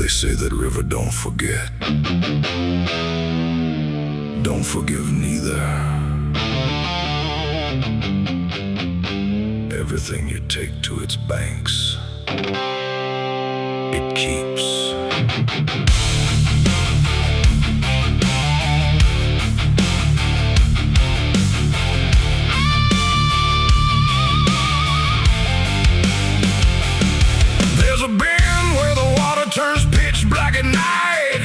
They say that river don't forget, don't forgive neither. Everything you take to its banks, it keeps. There's a bend where the water turns pitch black at night,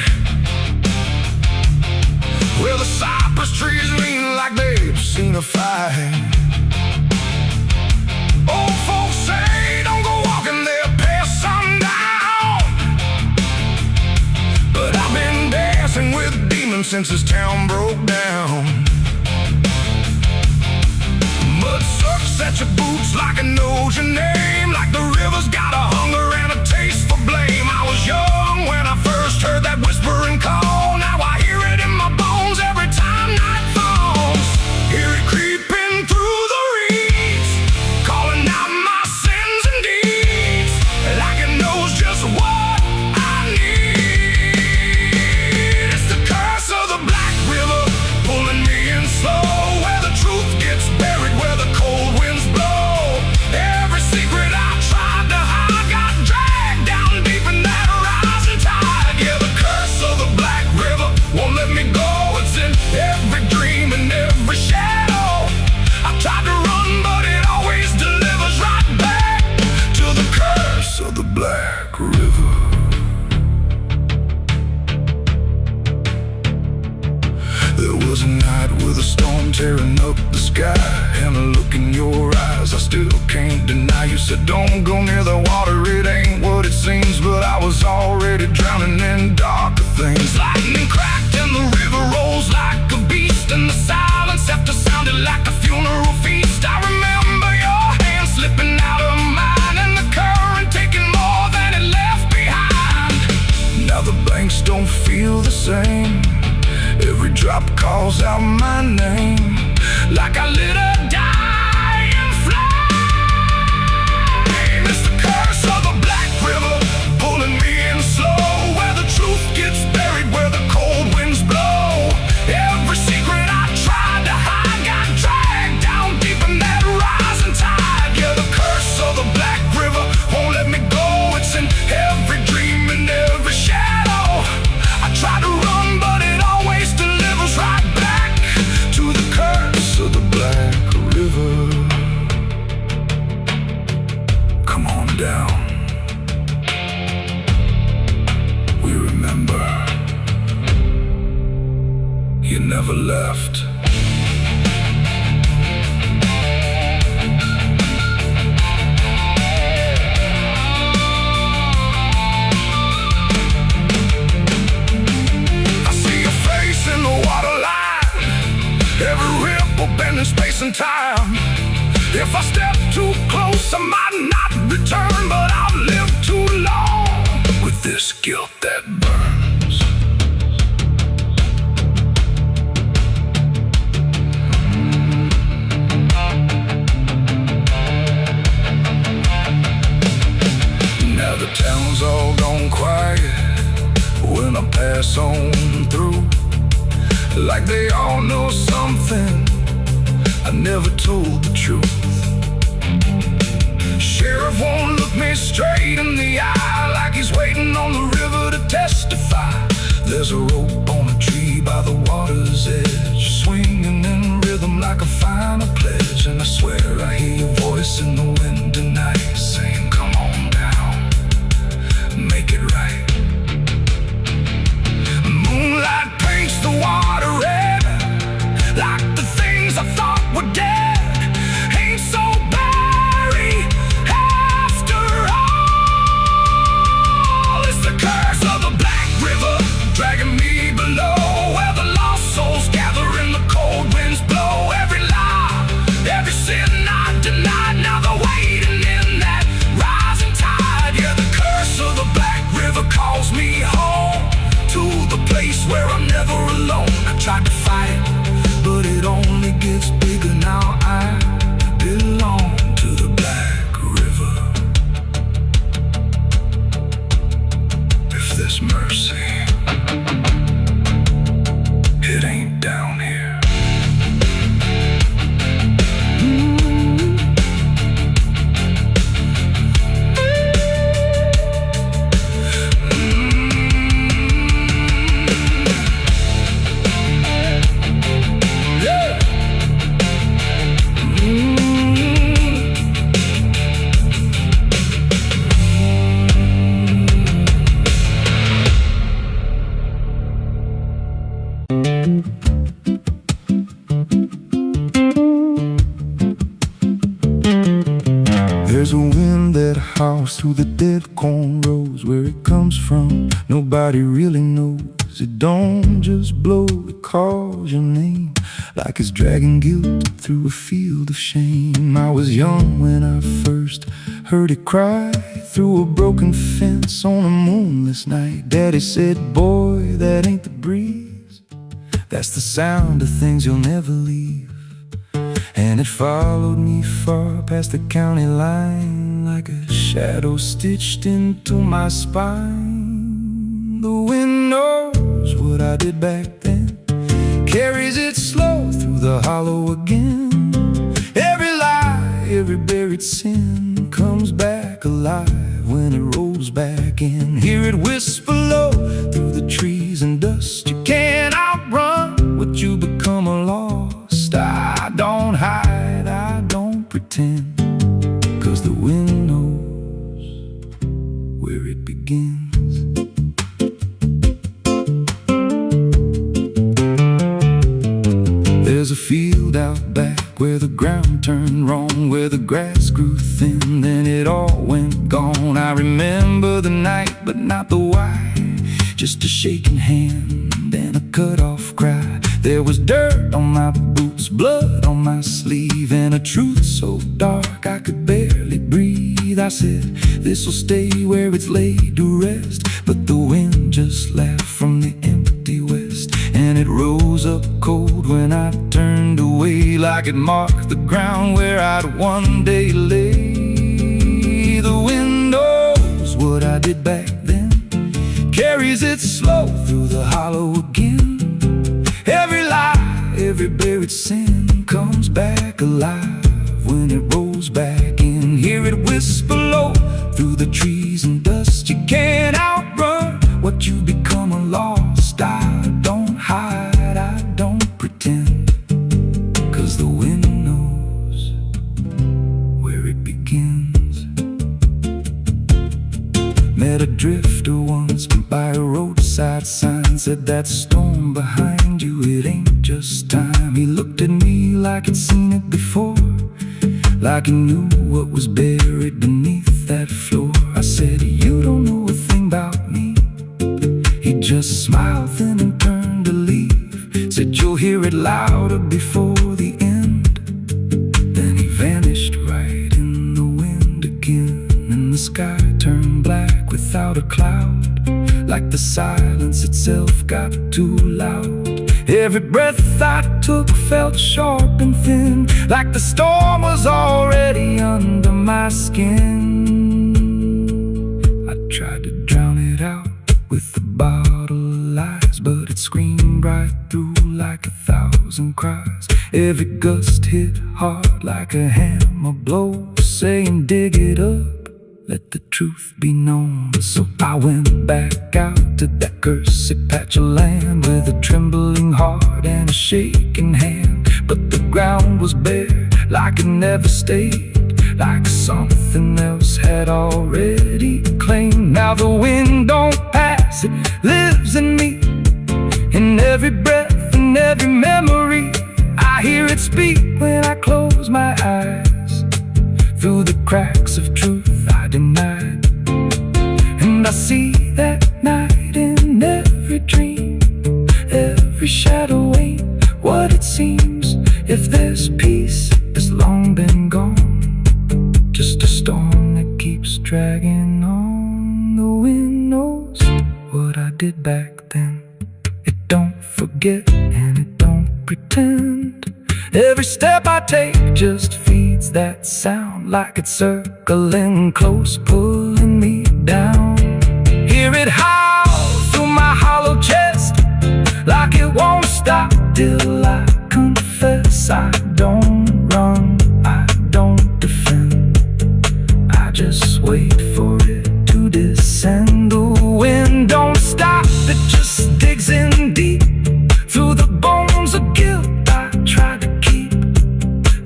where the cypress trees lean like they've seen a fight. Old folks say don't go walking there past sundown, but I've been dancing with demons since this town broke down. Mud sucks at your boots like it knows your name, like the river's got a hunger and a taste for blame. I was young when I first heard that whispering call. Now I hear it in my bones every time night falls. Hear it creeping through the reeds, calling out my sins and deeds, like it knows just what I need. It's the curse of the Black River, pulling me in slow, where the truth gets buried, where the cold winds blow. Every secret I tried to hide got dragged down deep in that rising tide. Yeah, the curse of the Black River won't let me go. It's in every dream and every shadow. I tried to run, but it always delivers right back to the curse of the Black River. There was a night with a storm tearing up the sky, and a look in your eyes I still can't deny. You said don't go near the water, it ain't what it seems, but I was already drowning in darker things. Lightning cracked and the river rolls like a beast, and the silence after sounded like a funeral feast. I remember your hand slipping out of mine, and the current taking more than it left behind. Now the banks don't feel the same, every drop calls out my name, like I lit a dying flame. It's the curse of the Black River, pulling me in slow, where the truth gets buried, where the cold winds blow. Every secret I tried to hide got dragged down deep in that rising tide. Yeah, the curse of the Black River won't let me go. It's in every dream and every shadow. I try to run, but it always delivers right back to the curse of the Black River. Come on down, we remember you never left. I see your face in the waterline, every ripple bending space and time. If I step too close, I might not return, but I've lived too long with this guilt that burns. Now the town's all gone quiet when I pass on through, like they all know something I never told the truth. Sheriff won't look me straight in the eye, like he's waiting on the river to testify. There's a rope on a tree by the water's edge, swinging in rhythm like a final pledge. And I swear I hear your voice in the wind tonight, saying come on down, make it right. Moonlight paints the water red, like the things I thought were dead ain't so buried after all. It's the curse of the Black River, dragging me mercy. It ain't down here. There's a wind that howls through the dead corn rows. Where it comes from, nobody really knows. It don't just blow, it calls your name, like it's dragging guilt through a field of shame. I was young when I first heard it cry through a broken fence on a moonless night. Daddy said, boy, that ain't the breeze, that's the sound of things you'll never leave. And it followed me far past the county line, like a shadow stitched into my spine. The wind knows what I did back then, carries it slow through the hollow again. Every lie, every buried sin comes back alive when it rolls back in. Hear it whisper low through the trees and dust. You can't outrun what you become lost. I don't hide, I don't pretend, 'cause the wind knows where it begins. There's a field out back where the ground turned wrong, where the grass grew thin, then it all went gone. I remember the night, but not the why, just a shaking hand and a cut-off cry. There was dirt on my boots, blood on my sleeve, and a truth so dark I could barely breathe. I said, this'll stay where it's laid to rest, but the wind just laughed from the empty west, and it rose up cold when I turned away, like it marked the ground where I'd one day lay. The wind knows what I did back then, carries it slow through the hollow again. Every lie, every buried sin comes back alive when it rolls back in. Hear it whisper low through the trees and dust. You can't outrun what you become lost. I don't hide, I don't pretend, 'cause the wind knows where it begins. Met a drifter once by a roadside sign, said that storm behind you, it ain't just time. He looked at me like he'd seen it before, like he knew what was buried beneath that floor. I said, you don't know a thing about me. He just smiled thin and turned to leave, said you'll hear it louder before the end. Then he vanished right in the wind again, and the sky turned black without a cloud, like the silence itself got too loud. Every breath I took felt sharp and thin, like the storm was already under my skin. I tried to drown it out with a bottle of lies, but it screamed right through like 1,000 cries. Every gust hit hard like a hammer blow, saying dig it up, let the truth be known. So I went back out to that cursed patch of land with a trembling heart and a shaking hand. But the ground was bare, like it never stayed, like something else had already claimed. Now the wind don't pass, it lives in me, in every breath and every memory. I hear it speak when I close my eyes, through the cracks of truth I denied. And I see that night in every dream, every shadow ain't what it seems. If there's peace, it's long been gone, just a storm that keeps dragging on. The wind knows what I did back then. It don't forget and it don't pretend. Every step I take just feeds that sound, like it's circling close, pulling me down. Hear it howl ideal, I confess. I don't run, I don't defend, I just wait for it to descend. The wind don't stop, it just digs in deep through the bones of guilt I try to keep.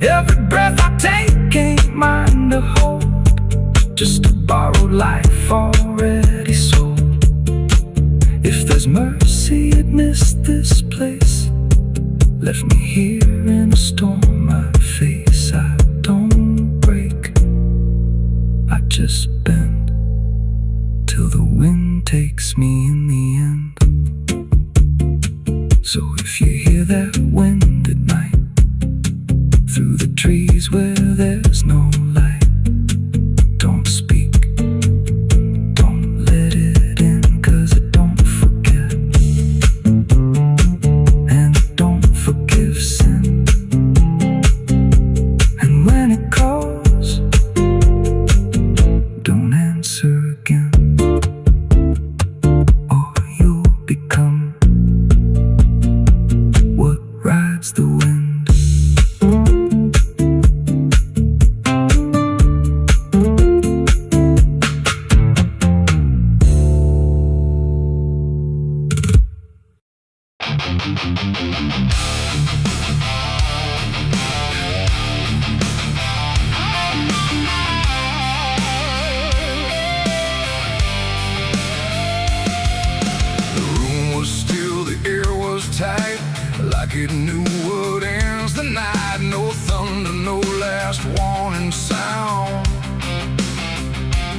Every breath I take ain't mine to hold, just a borrowed life already sold. If there's mercy, it missed this place, left me here in a storm I face. I don't break, I just bend till the wind takes me in the end. So if you hear that wind at night, through the trees where there's no light, don't speak, don't let it in, 'cause it don't forget, and it don't forgive sin. And when it calls, don't answer again, or you'll become what rides the wind. It knew what ends the night. No thunder, no last warning sound,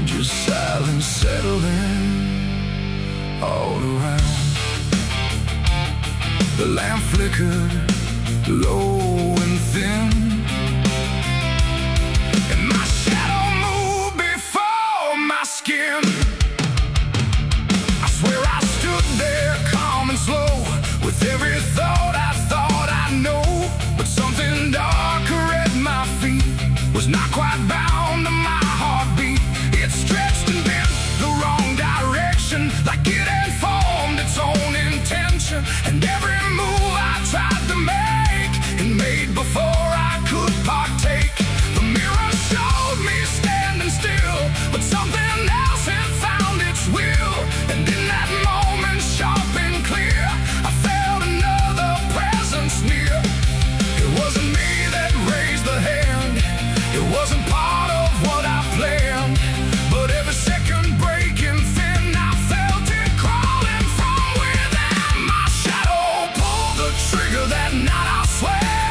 just silence settling all around. The lamp flickered low and thin, and my shadow moved before my skin. I swear I stood there calm and slow, with every thought I know, but something darker at my feet was not quite bound to my heartbeat. It stretched and bent the wrong direction, like it had formed its own intention. And every move I tried to make, it made before I could partake. The mirror showed me standing still, but something else had found its will. And in that moment, sharp and clear, I felt another presence near. It wasn't me that raised the hand, it wasn't part of what I planned, but every second breaking thin, I felt it crawling from within. My shadow pulled the trigger that night, I swear,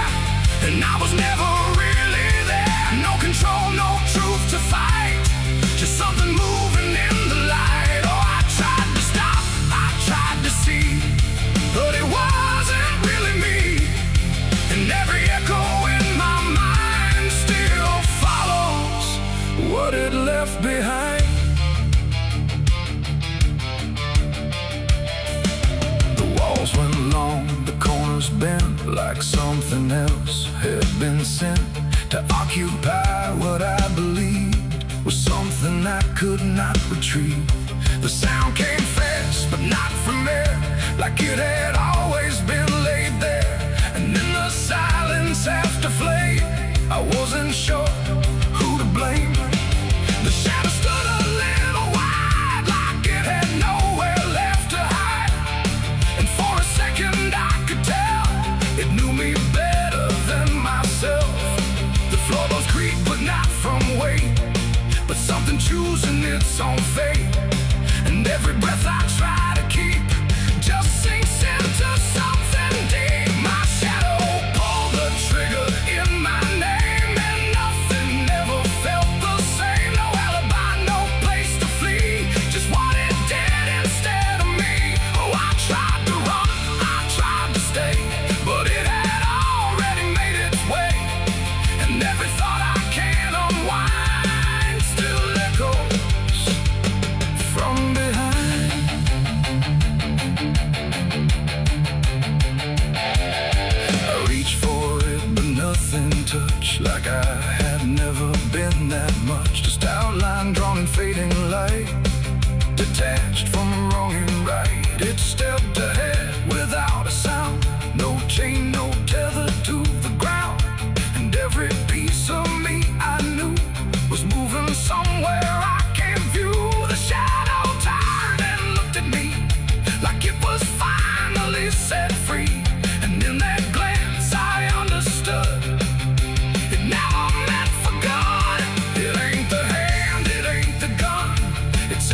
and I was never really there. No control, no truth to fight, just something moving in the light. Oh, I tried to stop, I tried to see, but it wasn't really me. And every echo in my mind still follows what it left behind. The walls went long, the corners bent, like something else had been sent to occupy what I believed was something I could not retrieve. The sound came fast, but not from there, like it had always been laid there. And in the silence after flame, I wasn't sure who to blame. The shadow stood a little wide, like it had nowhere left to hide. And for a second I could tell it knew me better than myself. The floorboards creaked, but not from weight, but something choosing its own fate. And every breath I try to keep just sinks into something deep. My shadow pulled the trigger in my name, and nothing ever felt the same. No alibi, no place to flee, just what it did instead of me. Oh, I tried to run, I tried to stay, but it had already made its way. And every thought I can unwind still echoes from behind. I reached for it, but nothing touched, like I had never been that much. Just outline drawn in fading light, detached from wrong and right. It stepped ahead without a sound, no change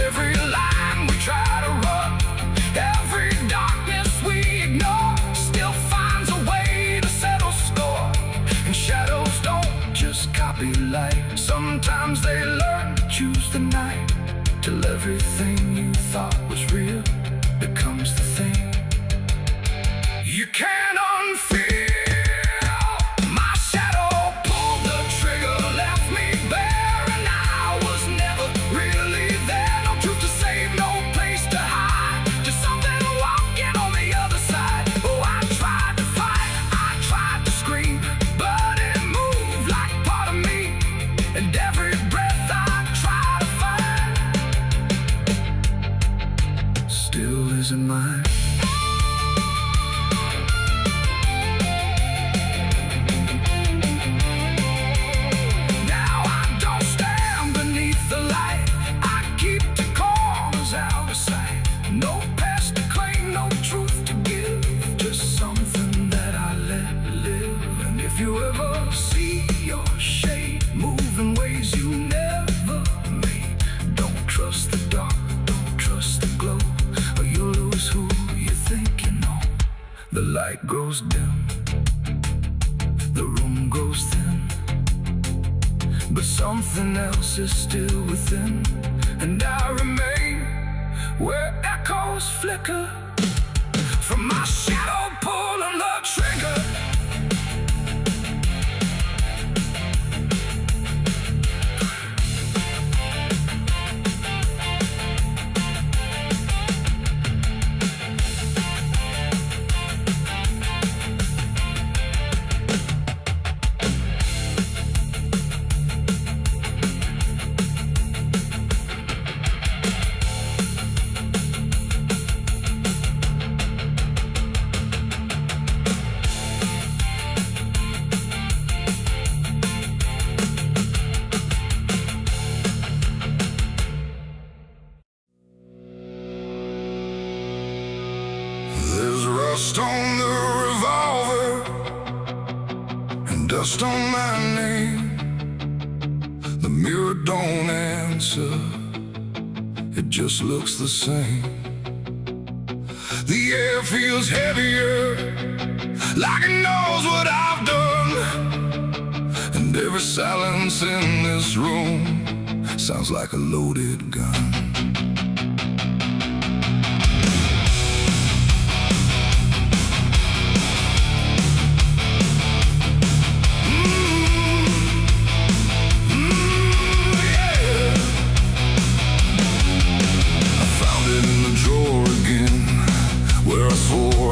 every line we try to run, every darkness we ignore, still finds a way to settle score. And shadows don't just copy light, sometimes they learn to choose the night, till everything you thought was real becomes the thing you can't unfeel. My shadow pulled the trigger, left me bare, and I was never really there. No truth to save, no place to hide, just something walking on the other side. Oh, I tried to fight, I tried to scream, but it moved like part of me, and every breath I try to find still isn't mine. The light grows dim, the room grows thin, but something else is still within, and I remain where echoes flicker from my shadow pulling the trigger. There's rust on the revolver and dust on my name. The mirror don't answer, it just looks the same. The air feels heavier, like it knows what I've done, and every silence in this room sounds like a loaded gun.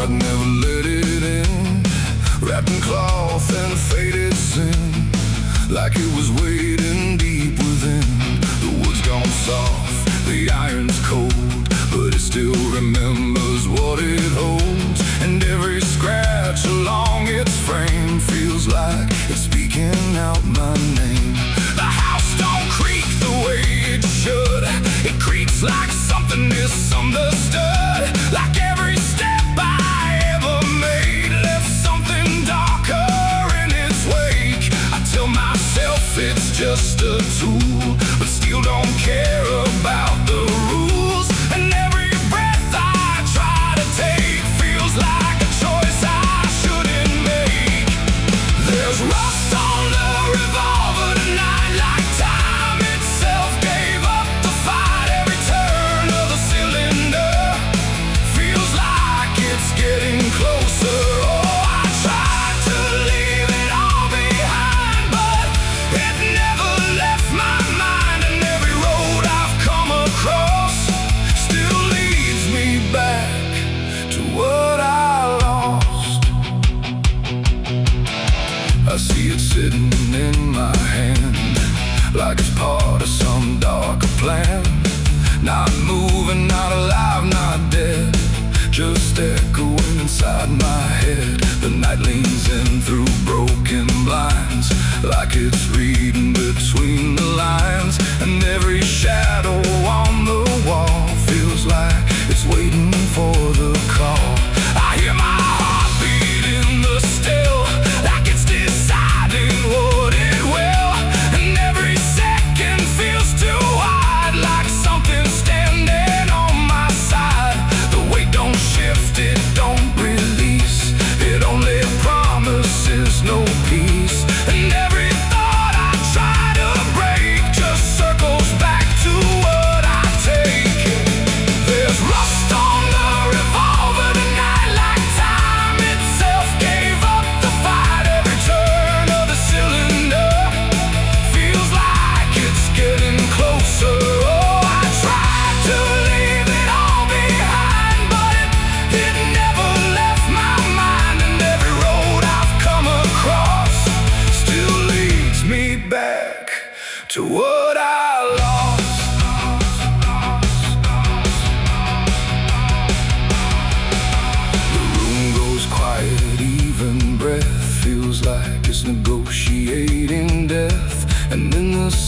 I'd never let it in, wrapped in cloth and faded sin, like it was waiting deep within. The wood's gone soft, the iron's cold, but it still remembers what it holds, and every scratch along its frame feels like it's speaking out my name. The house don't creak the way it should, it creaks like something misunderstood, like every step I ever made left something darker in its wake. I tell myself it's just a tool, but still don't care about the rules, and every breath I try to take feels like a choice I shouldn't make. There's rust on the revolver tonight, like time itself gave up the fight. Every turn of the cylinder feels like it's getting closer. Oh, I tried to leave it all behind, but it never left my mind, and every road I've come across still leads me back to what I lost. I see it sitting in my hand, like it's part of some darker plan. Not moving, not alive, not dead, just echoing inside my head. The night leans in through broken blinds, like it's reading between the lines, and every shadow on the wall feels like it's waiting for the call. I hear my heartbeat in the still, like it's deciding what it will, and every second feels too wide, like something staring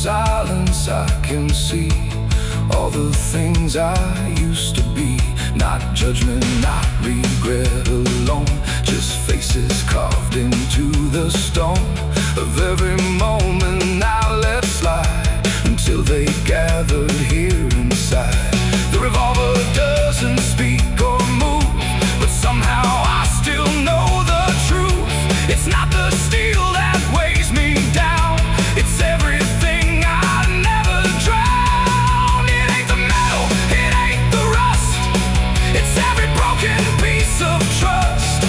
silence I can see all the things I used to be. Not judgment, not regret alone, just faces carved into the stone of every moment I let slide until they gathered here inside. The revolver doesn't speak or move, but somehow I still know the truth. It's not the steel that weighs me down, it's everything I never drowned. It ain't the metal, it ain't the rust, it's every broken piece of trust,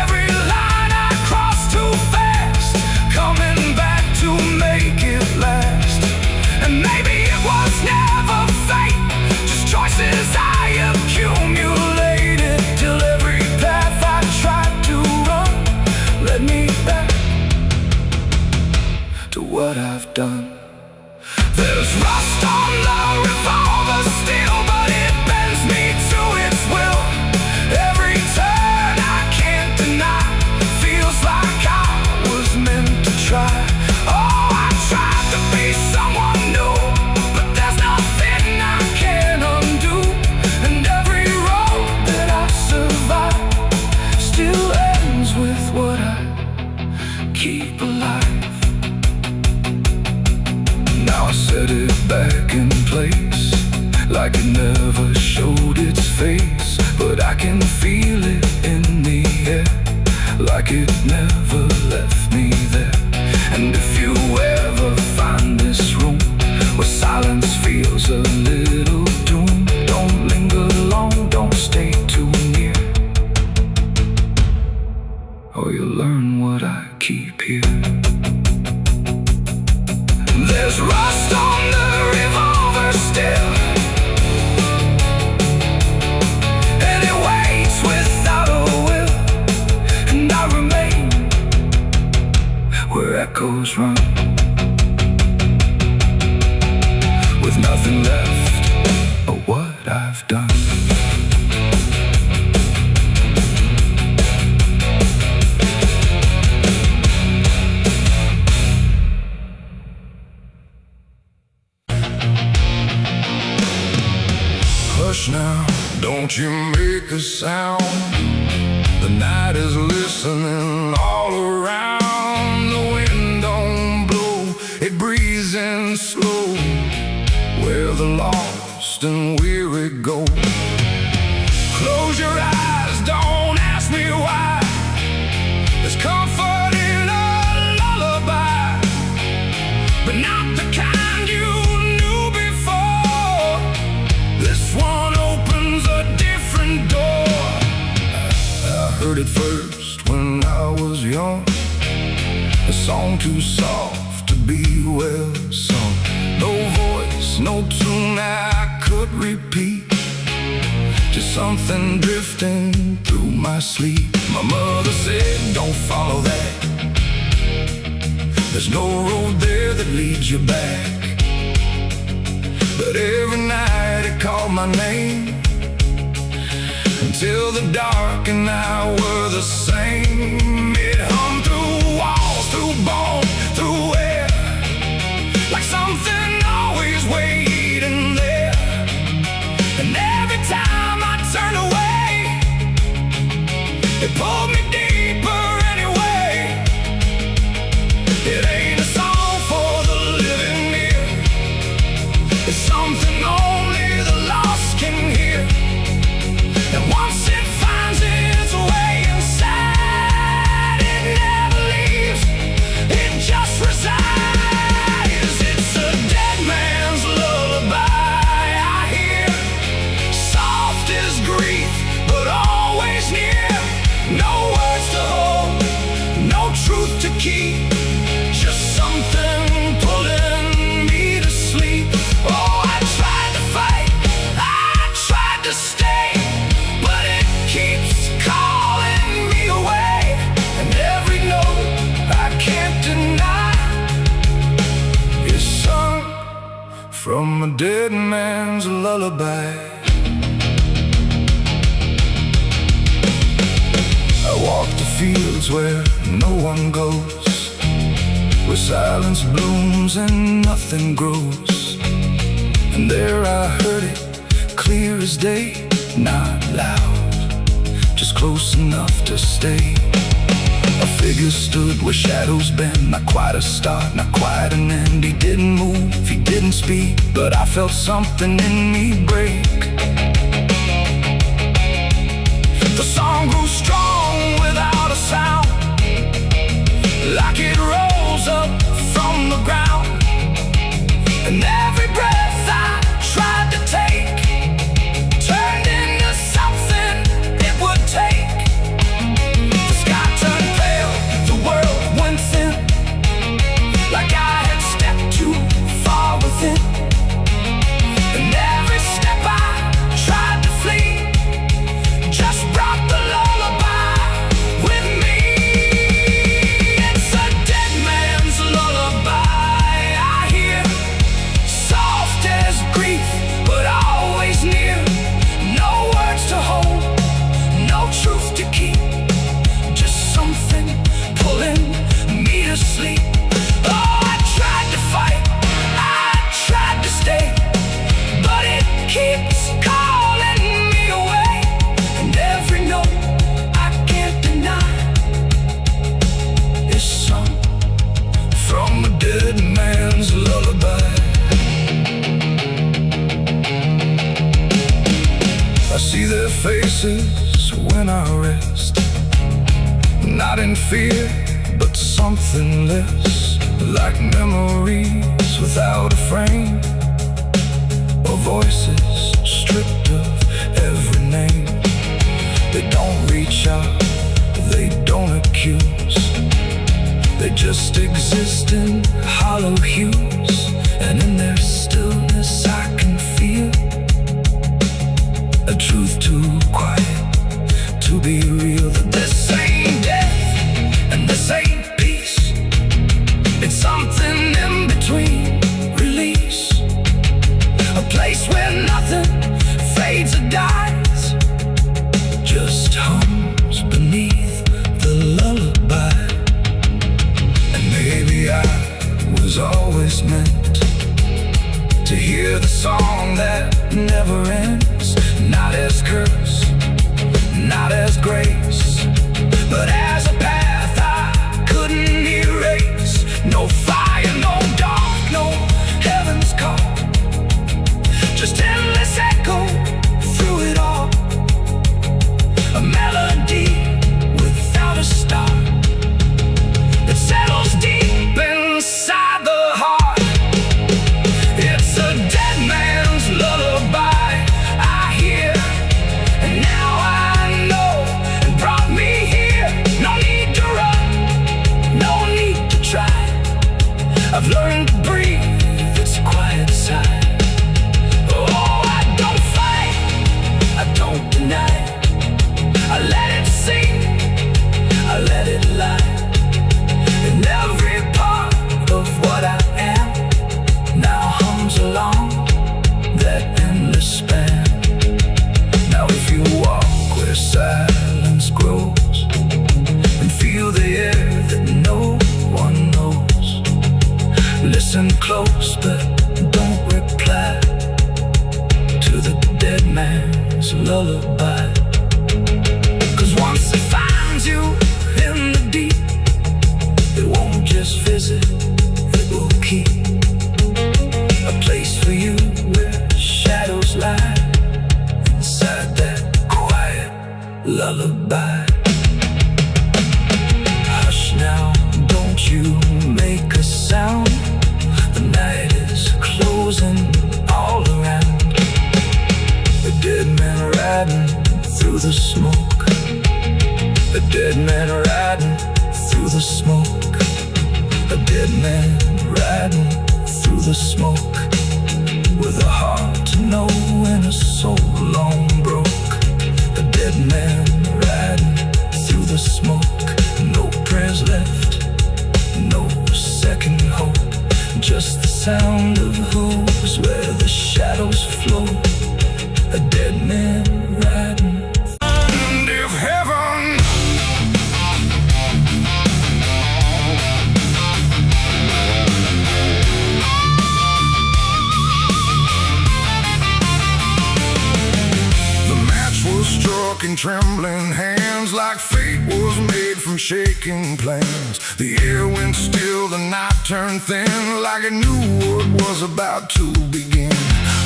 every line I crossed too fast, coming back to make it last. And maybe it was never fate, just choices I accumulated, till every path I tried to run led me back to what I've done. There's rust on the revolver still, but it bends me to its will. Every turn I can't deny, feels like I was meant to try. Oh, I tried to be someone new, but there's nothing I can undo. And every road that I survive still ends with what I keep alive. Now I set it back in place, like it never showed its face, but I can feel it in the air, like it never left me there. And if you ever find this room where silence feels a little doom, don't linger long, don't stay too near, or you'll learn what I keep here. There's rust on the revolver still, and it waits without a will, and I remain where echoes run, with nothing left of what I've done. Hush now, don't you make a sound, the night is listening all around. The wind don't blow, it breathes in slow, where the lost and weary go. Close your eyes, don't ask me why, there's comfort in a lullaby, but not the kind you knew before. This one opens a different door. I heard it first when I was young, a song too soft to be well sung. No voice, no tune I could repeat, just something drifting through my sleep. My mother said, don't follow that, there's no road there that leads you back. But every night it called my name, until the dark and I were the same. It hummed through walls, through bone, through air, like something always waiting there. And every time I turned away, it pulled me deeper anyway. It ain't a song for the living ear, it's something only the lost can hear. And once it finds its way inside, it never leaves, it just resides. It's a dead man's lullaby I hear, soft as grief, but always near. No words to hold, no truth to keep, just something pulling me to sleep. Oh, I tried to fight, I tried to stay, but it keeps calling me away. And every note I can't deny is sung from a dead man's lullaby. I walk the fields where no one goes, where silence blooms and nothing grows. And there I heard it, clear as day, not loud, just close enough to stay. A figure stood where shadows bend, not quite a start, not quite an end. He didn't move, he didn't speak, but I felt something in me break. The song grew strong without a sound, like it rose up from the ground. And every breath I tried to take turned into something it would take. The sky turned pale, the world went thin, like I had stepped too far within. And every step I tried to flee just brought the lullaby with me. It's a dead man's lullaby I hear, soft as grief, but always near. No words to hold, no truth to keep, just something pulling me to sleep. Oh, I tried to fight, I tried to stay, but it keeps calling me away. And every note I can't deny is sung from a dead man's lullaby. I see their faces when I rest, not in fear, but something less, like memories without a frame, or voices stripped of every name. They don't reach out, they don't accuse, they just exist in hollow hues. And in their stillness I can feel a truth too quiet to be real. That this ain't death and this ain't peace, it's something in between. Release, a place where nothing fades or dies, just hums beneath the lullaby. And maybe I was always meant to hear the song that never ends, not as curse, not as grace, but as a path I couldn't erase. No fire, no dark, no heaven's call, just endless echo through it all. A melody without a start that settles deep inside the heart. It's a dead man's lullaby I hear, and now I know it brought me here. No need to run, no need to try, I've learned to breathe its quiet sigh. Oh, I don't fight, I don't deny, I let it sing, I let it lie. And every part of what I am now hums along that endless span. Now if you walk where silence grows and feel the air that no one knows, listen close but don't reply to the dead man's lullaby. 'Cause once it finds you in the deep, it won't just visit, it will keep a place for you where shadows lie inside that quiet lullaby. Hush now, don't you make a sound, the night is closing all around. A dead man riding through the smoke, a dead man riding through the smoke, a dead man riding through the smoke, with a heart to know and a soul long broke. A dead man riding through the smoke, no prayers left, no second hope, just the sound of hooves where the shadows flow. A dead man riding. And if heaven struck in trembling hands, like fate was made from shaking plans. The air went still, the night turned thin, like it knew what was about to begin.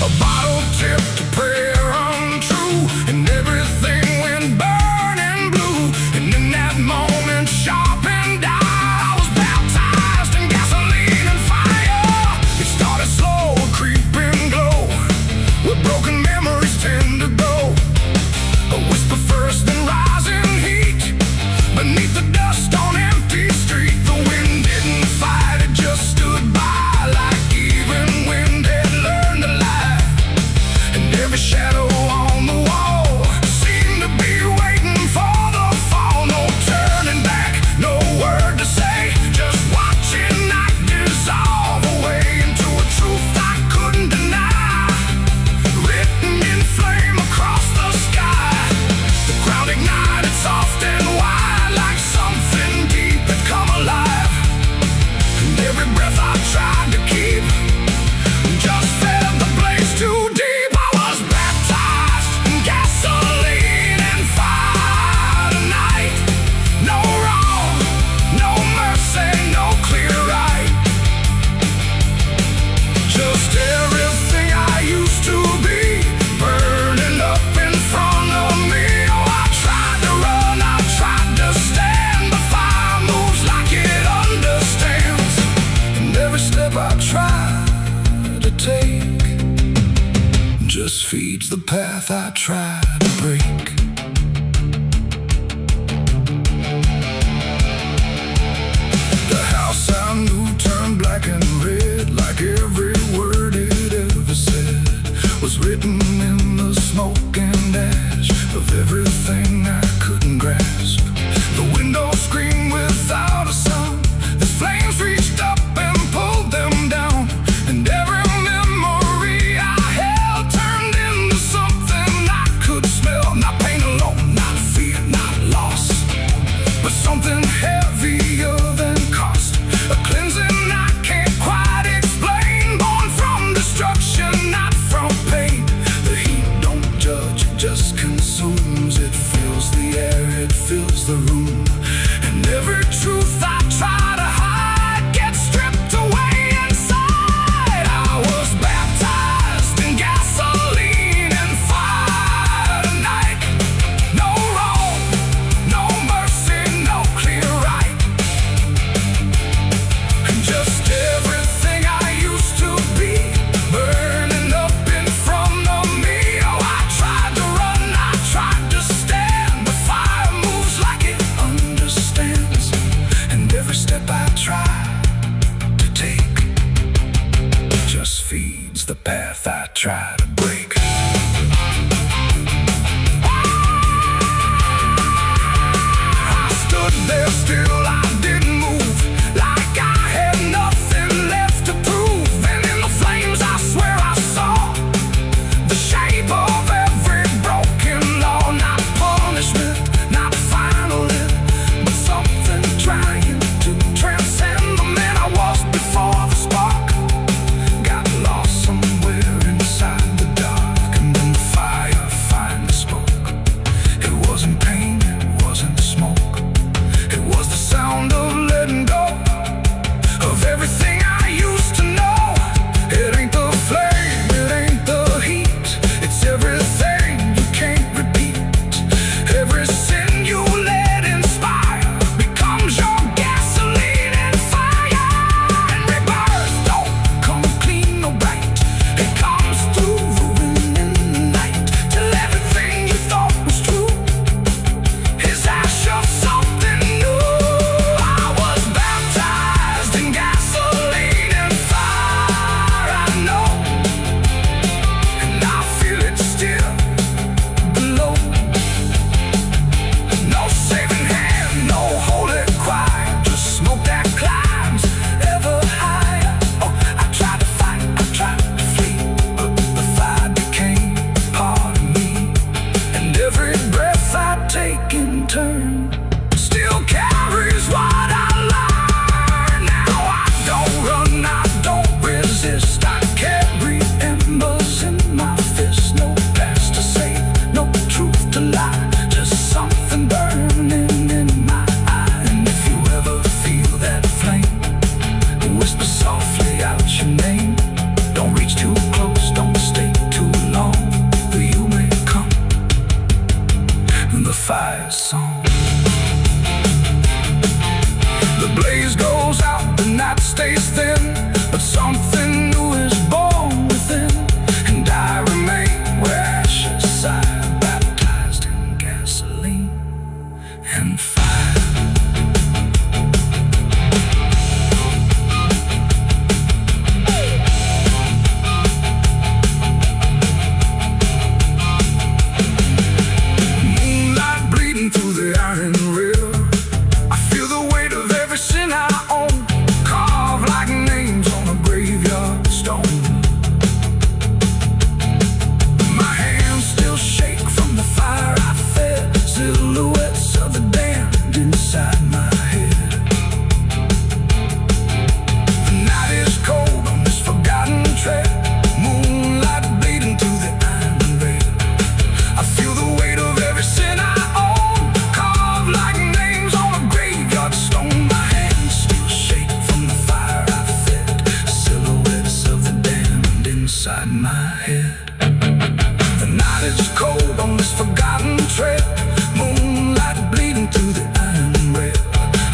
A bottle tipped, a prayer untrue, and everything went burning blue. And in that moment, sharp and dire, I was baptized in gasoline and fire. It started slow, a creeping glow, where broken memories tend to go. A whisper first, then rising heat, beneath the dust on empty street. The wind didn't fight, it just stood by, like even wind had learned to lie. And every shadow on the wall seemed to be waiting for the fall. No turning back, no word to say, just watching night dissolve away into a truth I couldn't deny, written in flame across the sky. The ground ignited soft and wide, like something deep had come alive. And every breath I tried to keep just fed the blaze too deep. I was baptized in gasoline and fire tonight. No wrong, no mercy, no clear right. Just everything I used to be, burning up in front of me. Oh, I tried to run, I tried to stand, but fire moves like it understands. And every step I try to take just feeds the path I try to break. The house I knew turned black and red, like every word it ever said was written in the smoke and ash of everything I couldn't grasp. The window screamed without a sound, the flames reached up and pulled them down. And every memory I held turned into something I could smell. Not pain alone, not fear, not loss, but something heavier than cost. A cleansing I can't quite explain, born from destruction, not from pain. The heat don't judge, it just consumes. It fills the air, it fills the room. And every truth I try to hide gets stripped away inside. I was baptized in gasoline and fire tonight. No wrong, no mercy, no clear right. And just everything I used to be, burning up in front of me. Oh, I tried to run, I tried to stand, but fire moves like it understands. And every step I try to take just feeds the path I try to break. I stood there still, I didn't move, like I had nothing left to prove. And in the flames I swear I saw the shape of every broken law. Not punishment, not final end, but something trying to transcend the man I was before the spark got lost somewhere inside the dark. And then the fire finally spoke. It wasn't pain, it wasn't smoke, it was the sound fire song. The blaze goes out, the night stays thin, but something new is born within. And I remain where ashes sigh, baptized in gasoline and fire. Through the iron rail, I feel the weight of every sin I own, carved like names on a graveyard stone. My hands still shake from the fire I fed, silhouettes of the damned inside my head. The night is cold on this forgotten trail, moonlight bleeding through the iron rail. I feel the weight of every sin I like names on a graveyard stone. My hands still shake from the fire I fed, silhouettes of the damned inside my head. The night is cold on this forgotten trail, moonlight bleeding through the iron rail.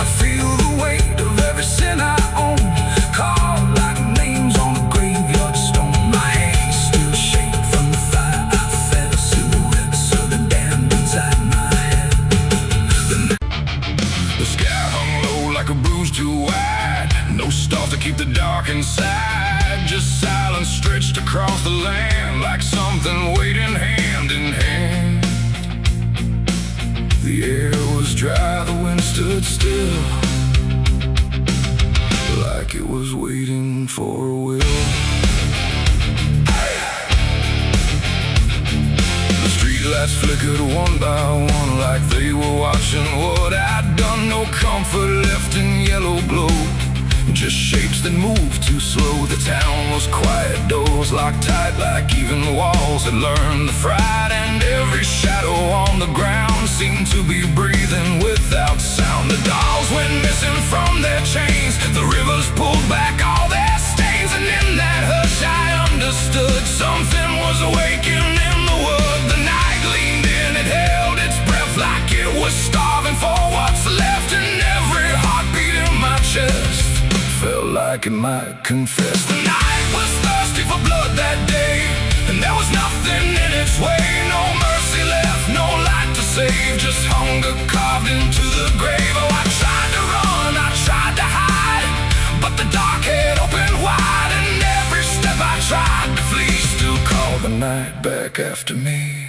I feel the weight of every sin I own, carved like names on a graveyard stone. My hands still shake from the fire I fed, silhouettes of the damned inside my head. The sky hung low like a bruise too wide, no stars to keep the dark inside, just silence stretched across the land like something waiting hand in hand. The air was dry, the wind stood still, like it was waiting for a will. The streetlights flickered one by one, like they were watching what I'd done. No comfort left in yellow glow, just shapes that moved too slow. The town was quiet, doors locked tight, like even walls had learned the fright. And every shadow on the ground seemed to be breathing without sound. The dolls went missing from their chains, the rivers pulled back all their stains. And in that hush I understood something was awakening in the wood. The night leaned in, it held its breath like it was starving for what's left. And every heartbeat in my chest felt like it might confess. The night was thirsty for blood that day, and there was nothing in its way. No mercy left, no light to save, just hunger carved into the grave. Oh, I tried to run, I tried to hide, but the dark had opened wide. And every step I tried to flee still called the night back after me.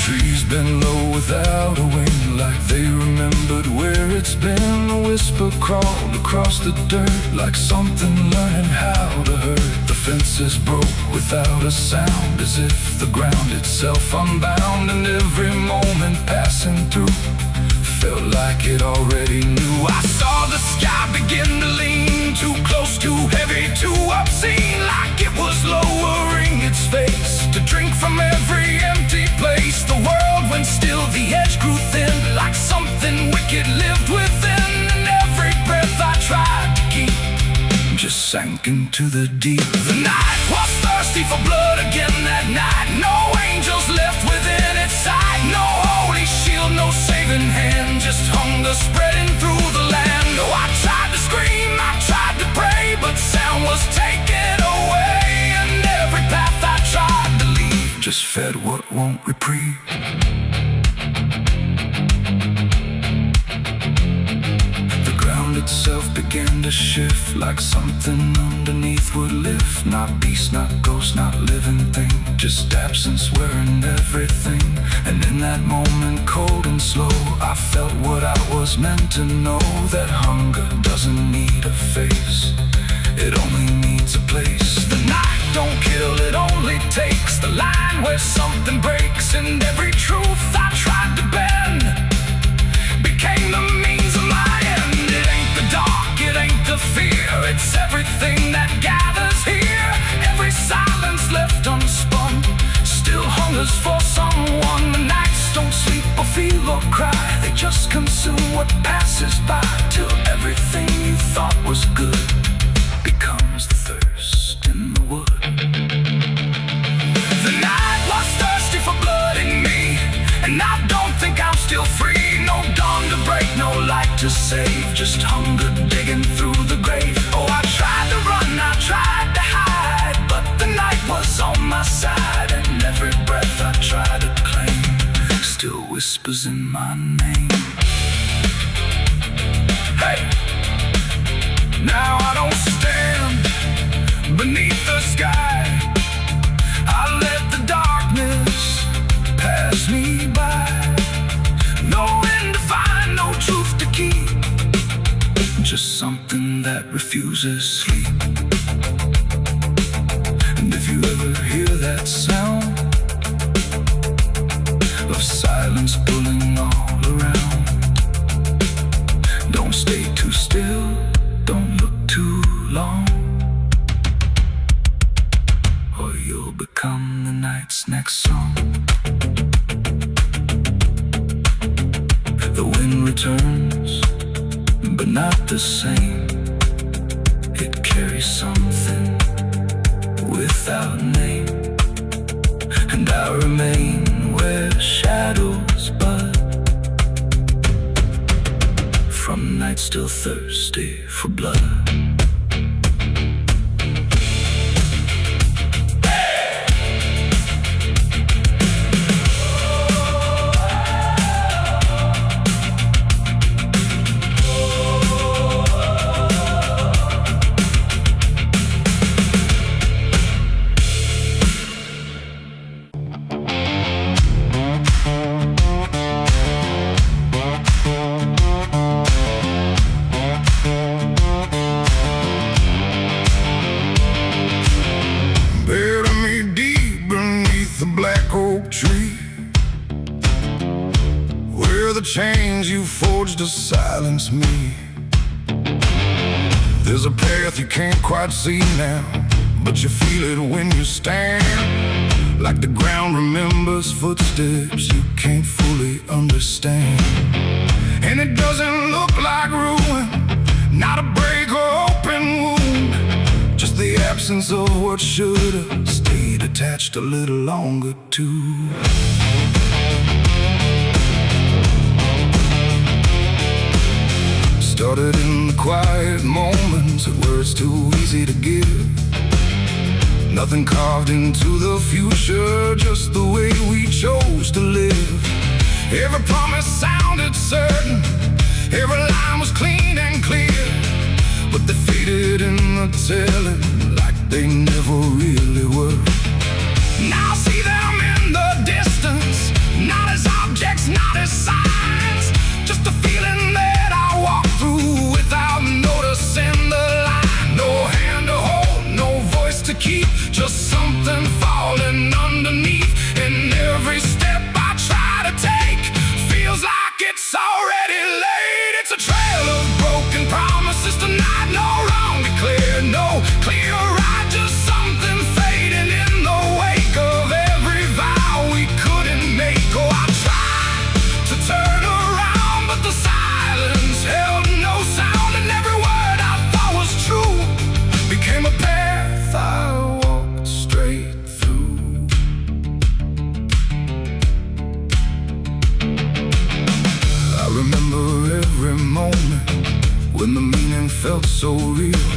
Trees been low without a wing, like they remembered where it's been. A whisper crawled across the dirt, like something learning how to hurt. The fences broke without a sound, as if the ground itself unbound. And every moment passing through felt like it already knew. I saw the sky begin to lean, too close, too heavy, too obscene, like it was lowering its face to drink from every empty place. The world went still, the edge grew thin, like something wicked lived within. And every breath I tried to keep just sank into the deep. The night was thirsty for blood again that night. No angels left within its sight, no holy shield, no saving hand, just hunger spreading through the land. Oh, I tried to scream, I tried to pray, but sound was taken away. And every path I tried to leave just fed what won't reprieve. The ground itself began to shift, like something underneath would lift. Not beast, not ghost, not living thing, just absence wearing everything. And in that moment, cold and slow, I felt what I was meant to know, that hunger doesn't need a face, it only needs a place. The night don't kill, it only takes the line where something breaks. And every truth I tried to bend became the means of my end. It ain't the dark, it ain't the fear, it's everything that gathers here. Every silence left unspun still hungers for someone. The nights don't sleep or feel or cry, they just consume what passes by, till everything you thought was good becomes the thirst in the wood. The save, just hunger digging through the grave. Oh, I tried to run, I tried to hide, but the night was on my side, and every breath I tried to claim still whispers in my name. Hey, now I don't stand beneath the sky. I let the darkness pass me by. No end to find, no truth to keep, just something that refuses sleep. And if you ever hear that sound of silence pulling all around, don't stay too still, don't look too long, or you'll become the night's next song. The wind returns, but not the same. It carries something without name, and I remain where shadows bud, from nights still thirsty for blood. Tree, where the chains you forged to silence me. There's a path you can't quite see now, but you feel it when you stand. Like the ground remembers footsteps you can't fully understand. And it doesn't look like ruin, not a break or open wound, just the absence of what should have stayed attached a little longer too. Started in the quiet moments where it's too easy to give. Nothing carved into the future, just the way we chose to live. Every promise sounded certain, every line was clean and clear, but they faded in the telling like they never really were. Now I see them in the distance, not as objects, not as signs, just a feeling that I walk through without noticing the line. No hand to hold, no voice to keep, just something falling underneath. And every step I try to take feels like it's already late. It's a trail of broken promises tonight, no wrong declared, no clear right, just something fading in the wake of every vow we couldn't make. Oh, I tried to turn around, but the silence held no sound, and every word I thought was true became a path I walked straight through. I remember every moment when the meaning felt so real,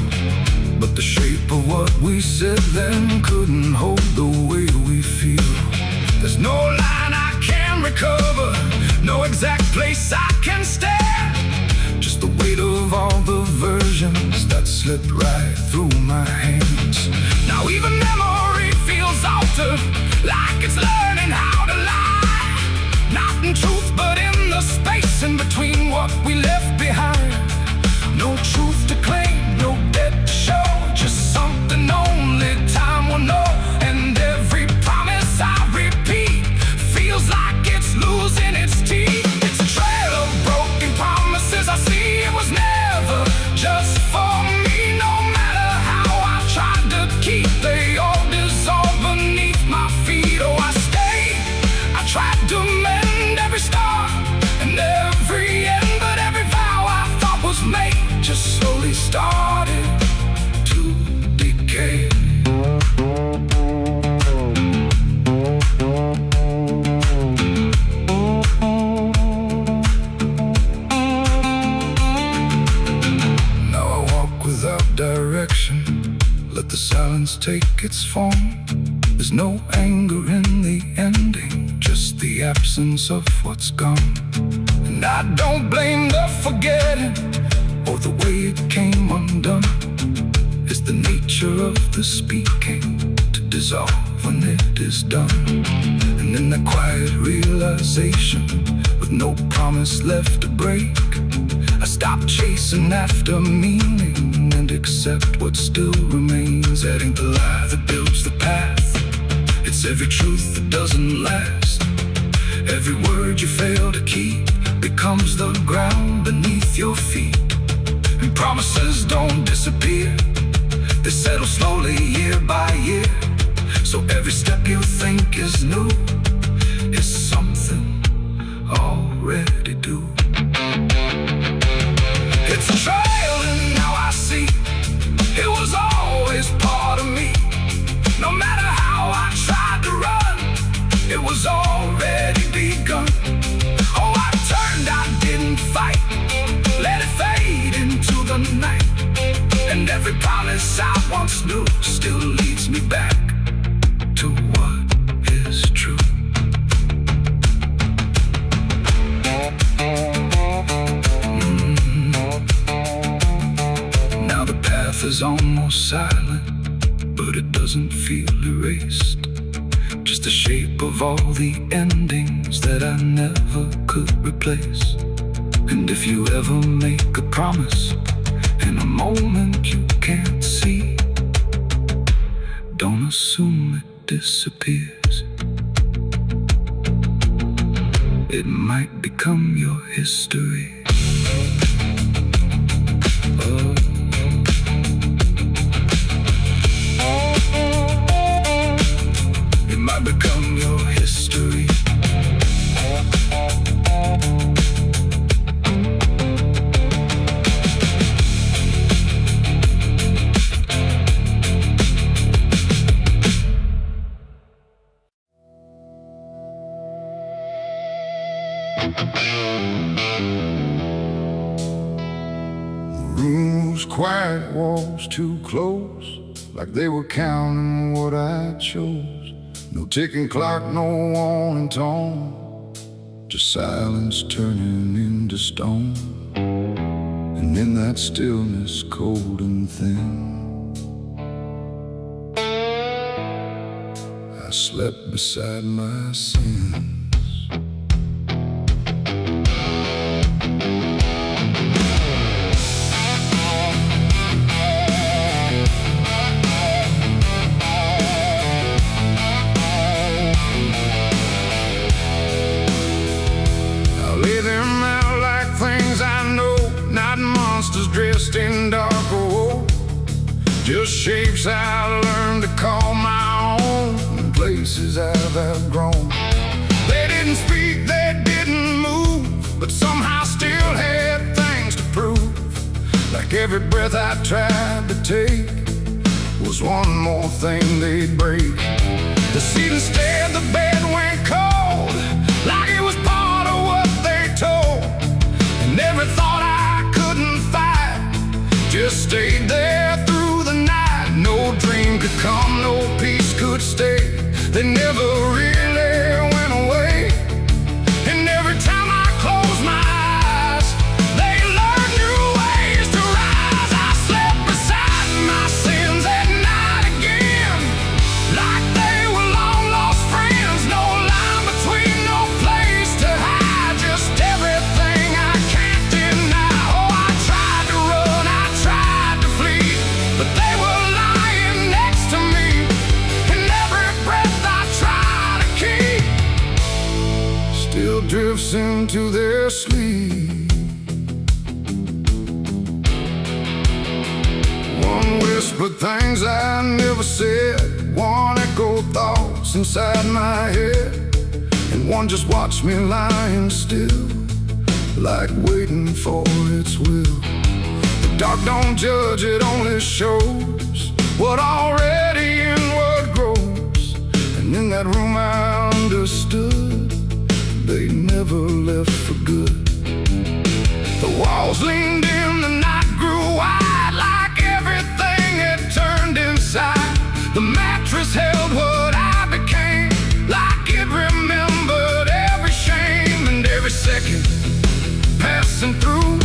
but the shape of what we said then couldn't hold the way we feel. There's no line I can recover, no exact place I can stand, just the weight of all the versions that slipped right through my hands. Now even memory feels altered, like it's learning how to lie, not in truth but in the space in between what we left behind. No truth to claim, no debt to show, just something only time will know. And every promise I repeat feels like it's losing its teeth. It's a trail of broken promises I see, it was never just for me. No matter how I tried to keep, they all take its form. There's no anger in the ending, just the absence of what's gone. And I don't blame the forgetting or the way it came undone. It's the nature of the speaking to dissolve when it is done. And in that quiet realization, with no promise left to break, I stop chasing after meaning and accept what still remains. That ain't the lie that builds the path. It's every truth that doesn't last. Every word you fail to keep becomes the ground beneath your feet. And promises don't disappear, they settle slowly year by year. So every step you think is new is something already due. It's a trail and now I see it was always part of me. No matter how I tried to run, it was already begun. Oh, I turned, I didn't fight, let it fade into the night. And every promise I once knew still leads me back to what is true. Now the path is almost silent, but it doesn't feel erased. Just the shape of all the endings that I never could replace. And if you ever make a promise in a moment you can't see, don't assume it disappears. It might become your history. Oh. It might become your history. The room was quiet, walls too close, like they were counting what I chose. No ticking clock, no warning tone, just silence turning into stone. And in that stillness, cold and thin, I slept beside my sins. Dressed in dark gold, just shapes I learned to call my own, and places I've outgrown. They didn't speak, they didn't move, but somehow still had things to prove. Like every breath I tried to take was one more thing they'd break. The seat instead, the bed went cold, like it was part of what they told. And every thought I couldn't fight just stayed there through the night. No dream could come, no peace could stay. They never really went away. And every time I close my eyes, they learn new ways to rise. I slept beside my sins at night again, like they were long lost friends. No line between, no place to hide, just everything I can't deny. Oh, I tried to run, I tried to flee, but they were lying next to me. And every breath I try to keep still drifts into their sleep. One whispered things I never said, one echoed thoughts inside my head, and one just watched me lying still, like waiting for its will. The dark don't judge, it only shows what already inward grows. And in that room I understood they never left for good. The walls leaned in, the night grew wide, like everything had turned inside. The held what I became, like it remembered every shame and every second passing through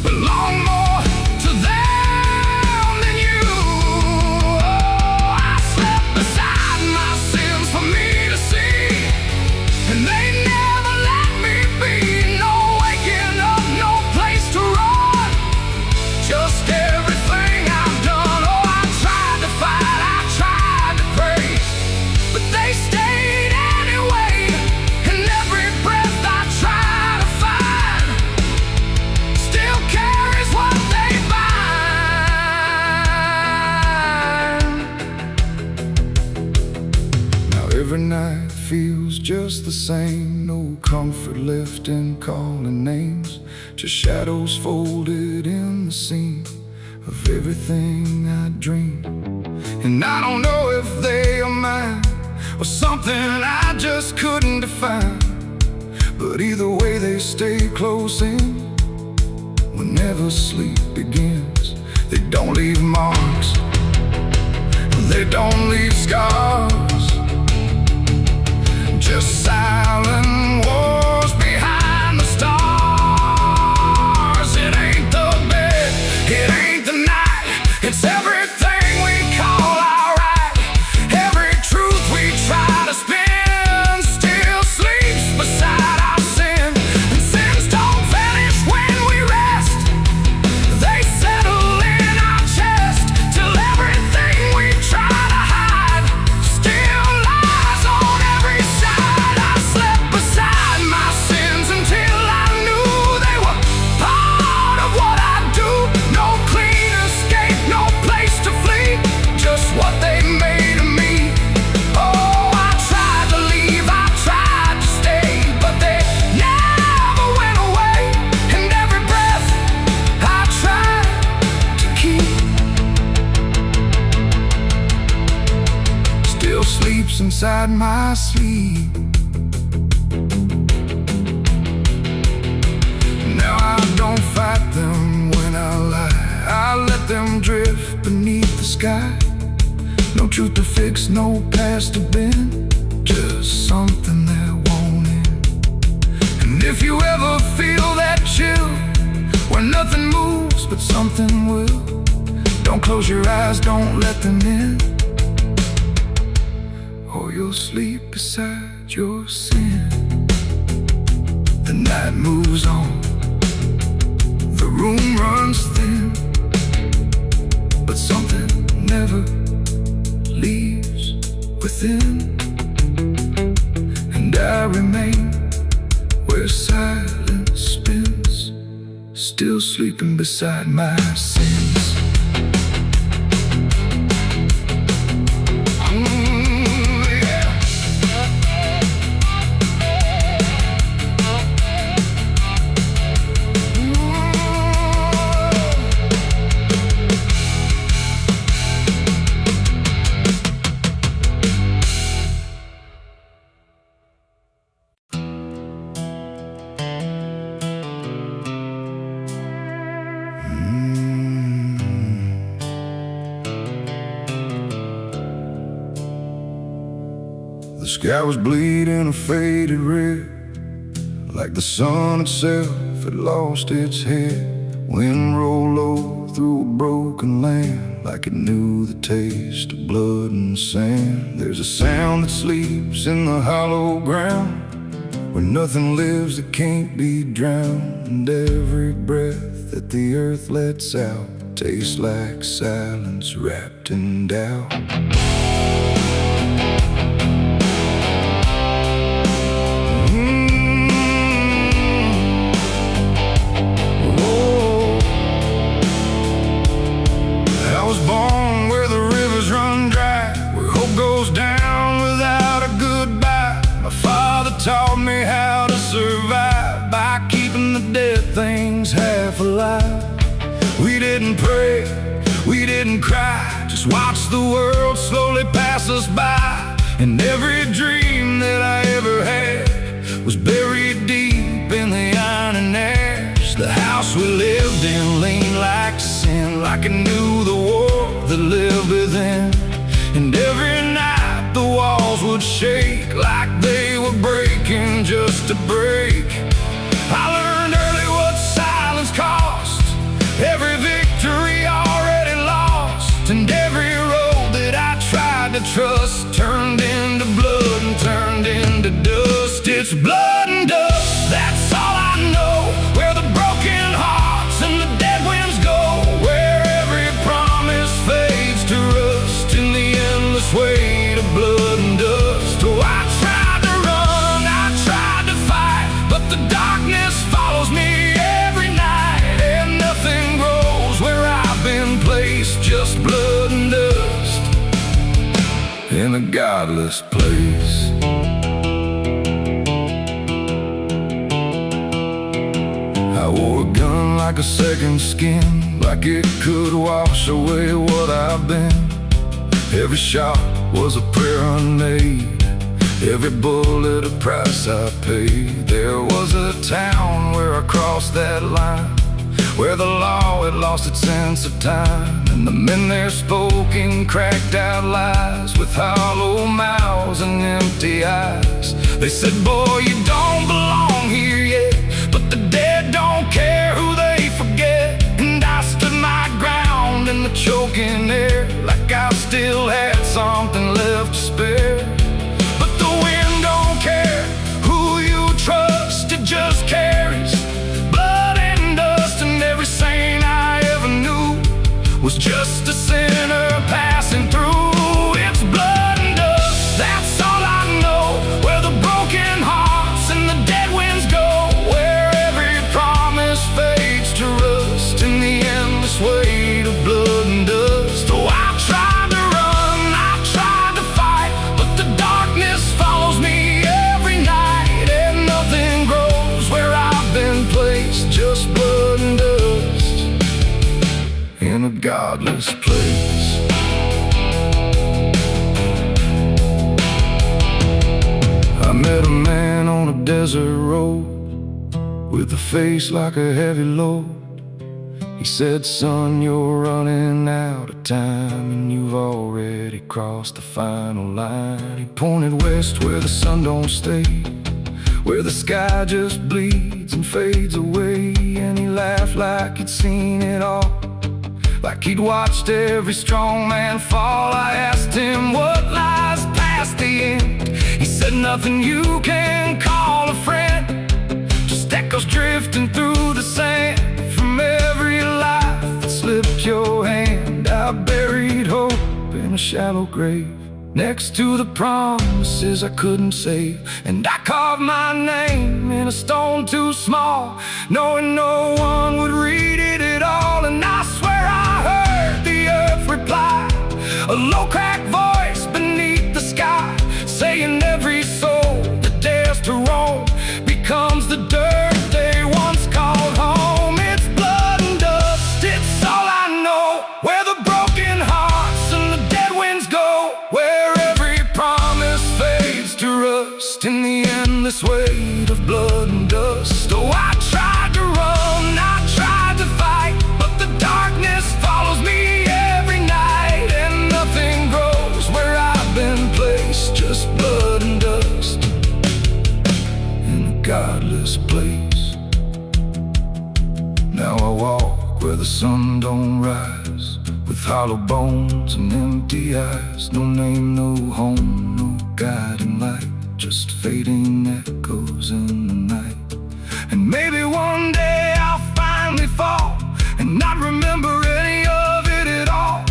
belong more to them than you. Oh, I slept beside my sins for me to see, and they never let me be. No waking up, no place to run, just everything I've done. Oh, I tried to fight, I tried to pray, but they stayed anyway. And every breath I try to find still carries what they bind. Now every night feels just the same, no comfort left in calling names, just shadows folded in the seam of everything I dreamed. And I don't know if they are mine or something I just couldn't define, but either way they stay close in whenever sleep begins. They don't leave marks, they don't leave scars, just silent wars behind the stars. It ain't the bed, it ain't the night, it's everything we call alright. Every truth we try to spin still sleeps beside our sin. And sins don't vanish when we rest, they settle in our chest till everything we try to hide still lies on every side. I slept beside my sins until I knew they were part of what I do. No clean escape, no place to flee, just what they made of me. Oh, I tried to leave, I tried to stay, but they never went away. And every breath I tried to keep still sleeps inside my sleep. Now I don't fight them when I lie, I let them drift beneath the sky. No truth to fix, no past to bend, just something that won't end. And if you ever feel that chill where nothing moves but something will, don't close your eyes, don't let them in, or you'll sleep beside your sin. The night moves on, the room runs thin, but something never leaves within. And I remain where silence spins, still sleeping beside my sins. The sky was bleeding a faded red, like the sun itself had lost its head. Wind rolled low through a broken land, like it knew the taste of blood and sand. There's a sound that sleeps in the hollow ground, where nothing lives that can't be drowned. And every breath that the earth lets out tastes like silence wrapped in doubt. Taught me how to survive by keeping the dead things half alive. We didn't pray, we didn't cry, just watched the world slowly pass us by. And every dream that I ever had was buried deep in the iron and ash. The house we lived in leaned like sin, like it knew the war that lived within. And every night just a break. I learned early what silence cost. Every victory already lost, and every road that I tried to trust turned into blood and turned into dust. It's blood and dust, that's all I know. Where the broken hearts and the dead winds go, where every promise fades to rust in the endless weight of blood and dust. Oh, I tried to run, I tried to fight, but the darkness follows me every night, and nothing grows where I've been placed, just blood and dust in a godless place. I wore a gun like a second skin, like it could wash away what I've been. Every shot was a prayer unmade, every bullet a price I paid. There was a town where I crossed that line, where the law had lost its sense of time, and the men there spoke in cracked out lies, with hollow mouths and empty eyes. They said, boy, you don't belong here yet, but the dead don't care who they forget. And I stood my ground in the choking air, like I still had something left to spare. But the wind don't care who you trust, it just carries blood and dust. And every saint I ever knew was just a sinner passing through. It's blood and dust, that's all I know. Where the broken hearts and the dead winds go, where every promise fades to rust in the endless weight of blood and dust. Oh, I tried to run, I tried to fight, but the darkness follows me every night, and nothing grows where I've been placed, just blood and dust in a godless place. I met a man on a desert road, with a face like a heavy load. He said, son, you're running out of time, and you've already crossed the final line. He pointed west where the sun don't stay, where the sky just bleeds and fades away. And he laughed like he'd seen it all, like he'd watched every strong man fall. I asked him what lies past the end. He said, nothing you can call a friend, just echoes drifting through the sand from every life that slipped your hand. I buried hope in a shallow grave, next to the promises I couldn't save. And I carved my name in a stone too small, knowing no one would read it at all. And I swear I heard the earth reply, a low cracked voice beneath the sky, saying every soul that dares to roam becomes the dirt they once called home. It's blood and dust, it's all I know. Where the broken hearts and the dead winds go, where every promise fades to rust in the endless weight of blood and dust. Oh, I tried to run, I tried to fight, but the darkness follows me every night, and nothing grows where I've been placed, just blood and dust in a godless place. Now I walk where the sun don't rise, with hollow bones and empty eyes. No name, no home, no guiding light, just fading echoes in the night. And maybe one day I'll finally fall and not remember any of it at all.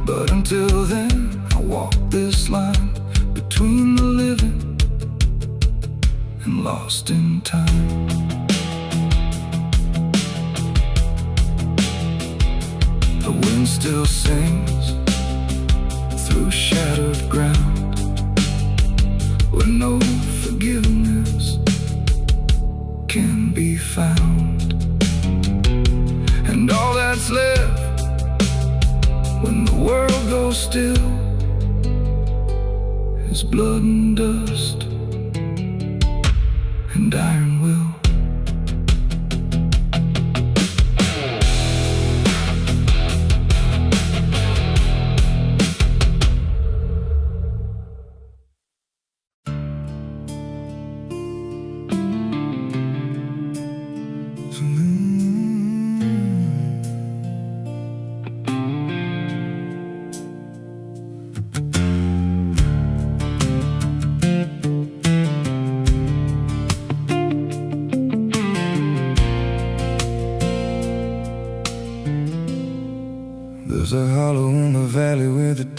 But until then, I walk this line between the living and lost in time. The wind still sings through shattered ground, where no forgiveness can be found. And all that's left when the world goes still is blood and dust and iron will.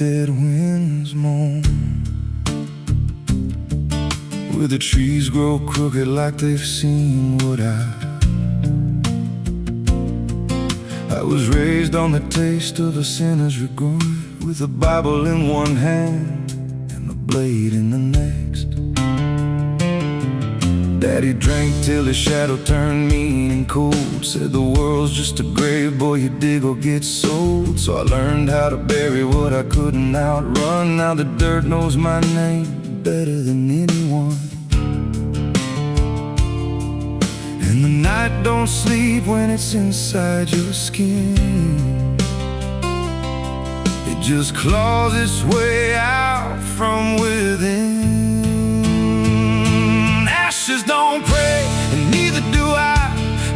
dead winds moan, where the trees grow crooked like they've seen what I was raised on the taste of a sinner's regret, with a Bible in one hand and a blade in the next. Daddy drank till his shadow turned mean and cold, said the world's just a grave, boy, you dig or get sold. So I learned how to bury what I couldn't outrun. Now the dirt knows my name better than anyone. And the night don't sleep when it's inside your skin. It just claws its way out from within. Ashes don't pray, and neither do I.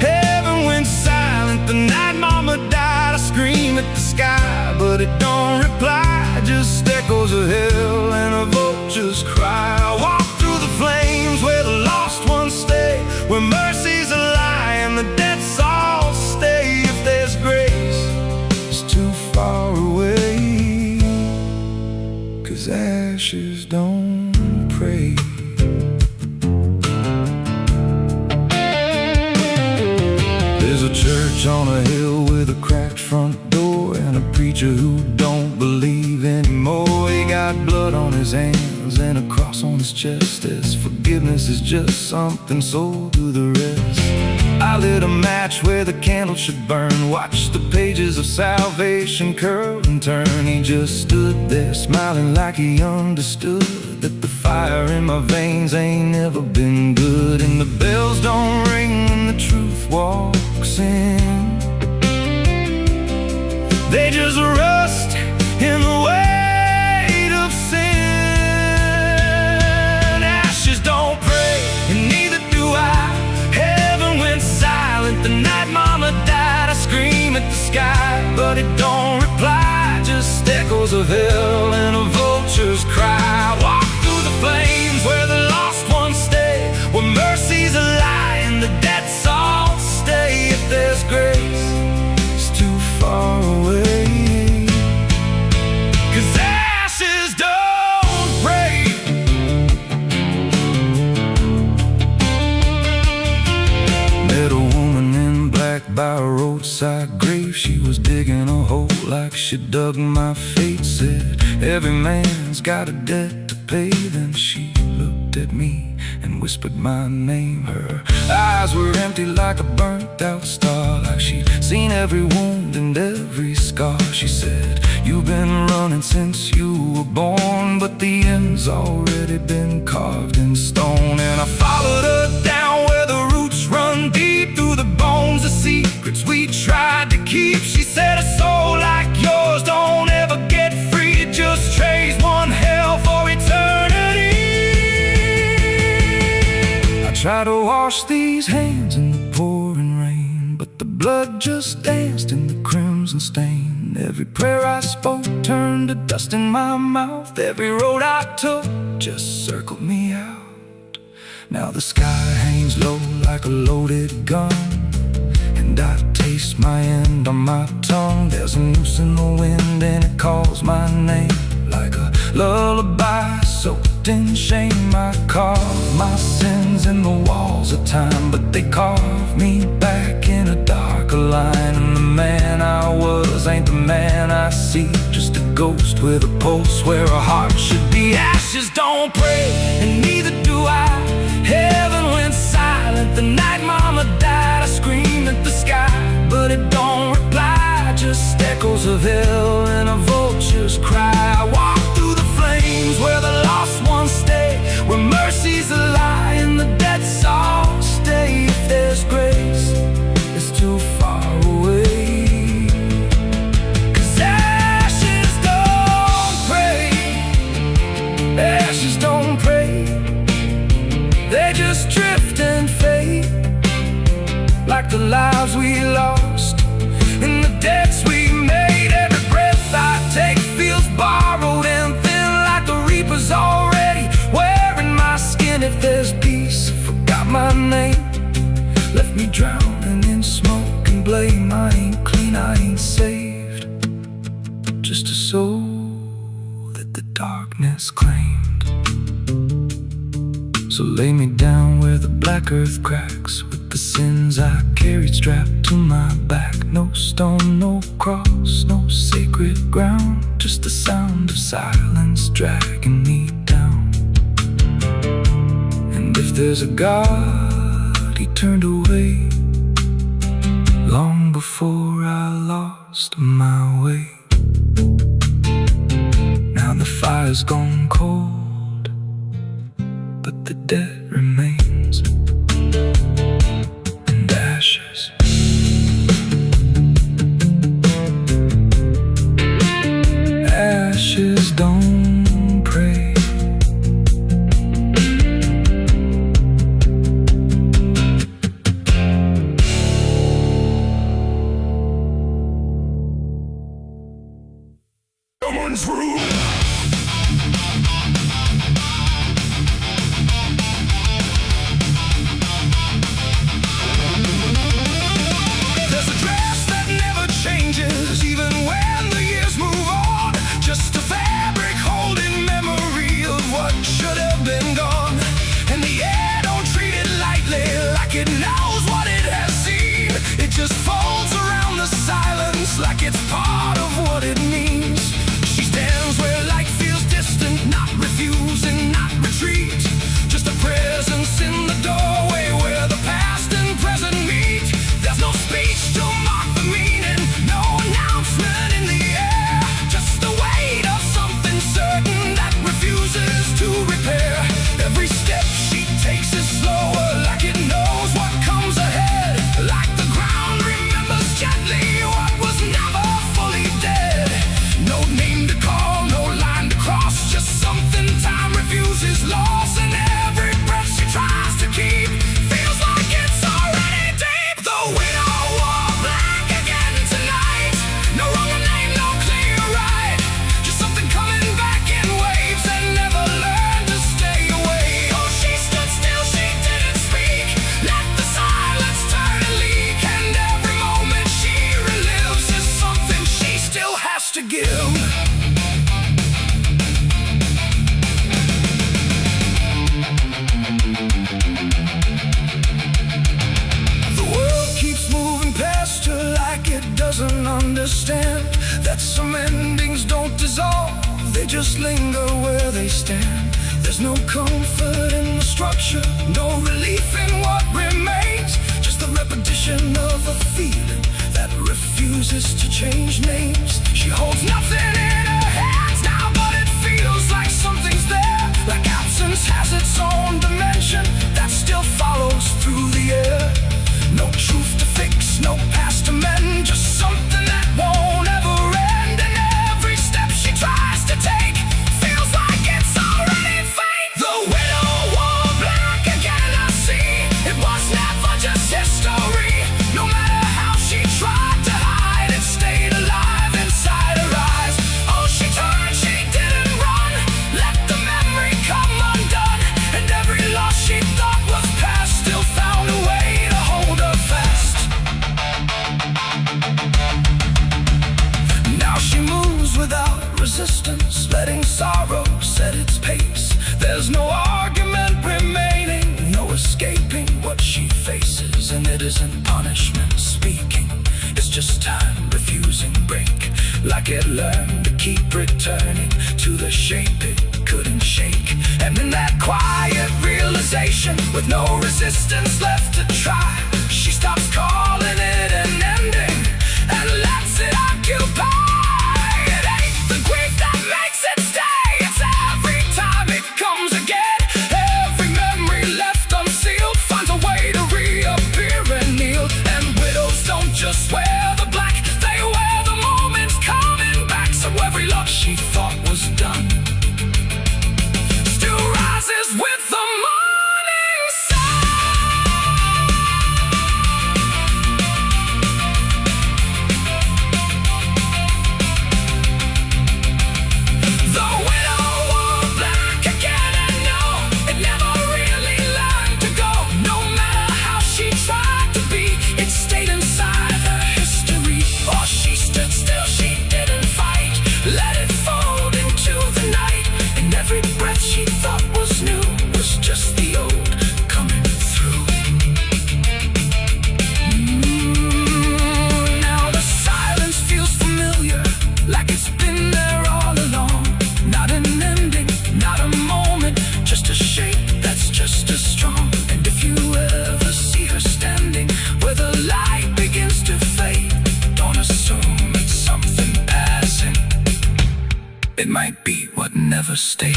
Heaven went silent the night mama died. I scream at the sky, but it don't reply. Just echoes of hell and a vulture's cry. I walk through the flames where the lost ones stay, where mercy's a lie and the dead souls stay. If there's grace, it's too far away, 'cause ashes don't pray. There's a church on a hill with a cracked front door, and a preacher who don't believe anymore. He got blood on his hands and a cross on his chest, as forgiveness is just something sold to the rest. I lit a match where the candle should burn, watched the pages of salvation curl and turn. He just stood there smiling like he understood that the fire in my veins ain't never been good. And the bells don't ring when the truth walks in, they just rust in the weight of sin. Ashes don't pray, and neither do I. Heaven went silent the night mama died. I scream at the sky, but it don't reply. Just echoes of hell and a vulture's cry. Walk through the flames where the lost ones stay, where mercy's a lie and the dead souls stay. If there's grace, it's too far away, 'cause ashes don't pray. Met a woman in black by a roadside grave. She was digging a hole like she dug my fate. Said every man's got a debt to pay. Then she looked at me and whispered my name. Her eyes were empty like a burnt out star, like she'd seen every wound and every scar. She said, you've been running since you were born, but the end's already been carved in stone. And I followed her down where the roots run deep through the bones, the secrets we tried to keep. She said, a soul like yours don't ever get free. It just trades one hell for eternity. I try to wash these hands in the pouring rain, but the blood just danced in the crimson stain. Every prayer I spoke turned to dust in my mouth. Every road I took just circled me out. Now the sky hangs low like a loaded gun, and I taste my end on my tongue. There's a noose in the wind and it calls my name like a lullaby soaked in shame. I carve my sins in the walls of time, but they carve me back in a darker line. And the man I was ain't the man I see, just a ghost with a pulse where a heart should be. Ashes don't pray, and neither do I. Heaven went silent the night mama died. I scream at the sky, but it don't reply. Just echoes of hell and a vulture's cry. I walk through the flames where the lost ones stay, where mercy's a lie and the dead souls stay. If there's grace, it's too far away, 'cause ashes don't pray. Ashes don't pray, they just drift and fade, like the lives we lost and the debts we made. Every breath I take feels borrowed and thin, like the reaper's already wearing my skin. If there's peace, I forgot my name, left me drowning in smoke and blame. I ain't clean, I ain't saved, just a soul So lay me down where the black earth cracks, with the sins I carried strapped to my back. No stone, no cross, no sacred ground, just the sound of silence dragging me down. And if there's a God, he turned away long before I lost my way. Now the fire's gone cold, but the dead remains and ashes. Ashes don't pray. Someone's room. It knows what it has seen. It just folds around the silence like it's part of what it means. She stands where light feels distant, not refusing, not retreat. Just a presence in the doorway where the past and present meet. There's no speech to mark the meaning, no announcement in the air. Just the weight of something certain that refuses to repair. Every step she takes is slower, like it knows what comes ahead. Like the ground remembers gently what was never fully dead. No name to call, no line to cross, just something time refuses loss. And every breath she tries to keep feels like it's already deep. The widow wore black again tonight. No wrong name, no clear right. Just something coming back in waves and never learned to stay away. Oh, she stood still, she didn't speak. Let the silence turn and leak. And every moment she relives is something she still has to give. The world keeps moving past her like it doesn't understand that some endings don't dissolve, they just linger where they stand. There's no comfort in the structure, no relief in what remains. Just the repetition of a feeling that refuses to change names. She holds nothing in her hands now, but it feels like something's there. Like absence has its own dimension that still follows through the air. No truth to fix, no past to mend, just something that won't ever end. And every step she tries to take feels like it's already fate. The widow wore black again, I see. It was never just history. No matter how she tried to hide, it stayed alive inside her eyes. Oh, she turned, she didn't run. Let the memory come undone. And every loss she thought was past still found a way to hold her fast. Now she moves without resistance, letting sorrow set its pace. There's no argument remaining, no escaping what she faces. And it isn't punishment speaking, it's just time refusing break. Like it learned to keep returning to the shape it couldn't shake. And in that quiet realization, with no resistance left to try, she stops calling it an ending and lets it occupy. It ain't the grief that makes it stay, it's every time it comes again. Every memory left unsealed finds a way to reappear and kneel. And widows don't just wear the black, they wear the moments coming back. So every loss she thought was done still rises with the morning sun. it might be what never stayed.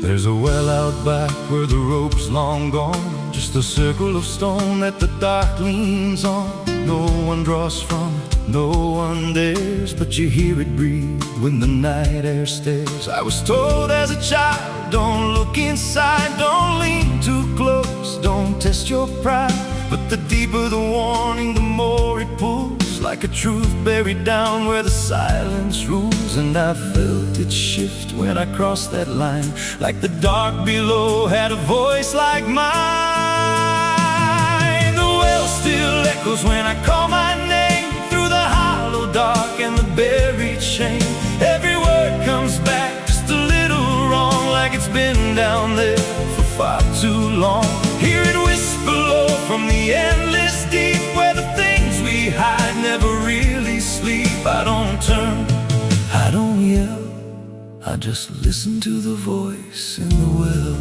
There's a well out back where the rope's long gone, just a circle of stone that the dark leans on. No one draws from it, no one dares, but you hear it breathe when the night air stares. I was told as a child, don't look inside, don't lean too close, don't test your pride. But the deeper the warning, the more it pulls, like a truth buried down where the silence rules. And I felt it shift when I crossed that line, like the dark below had a voice like mine. The well still echoes when I call my name, through the hollow dark and the buried shame. Every word comes back just a little wrong, like it's been down there for far too long. Hear it whisper low from the endless deep, where the things we hide never really sleep. I don't turn, I don't yell, I just listen to the voice in the well.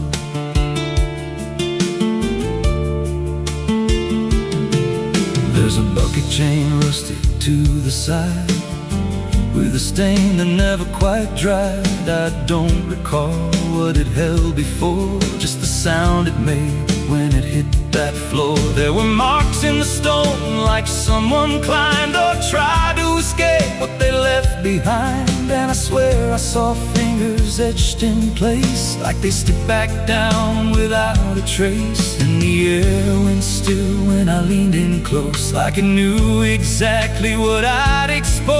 There's a bucket chain rusted to the side, with a stain that never quite dried. I don't recall what it held before, just the sound it made when it hit that floor. There were marks in the stone, like someone climbed or tried to escape what they left behind. And I swear I saw fingers etched in place, like they slipped back down without a trace. And the air went still when I leaned in close, like it knew exactly what I'd expose.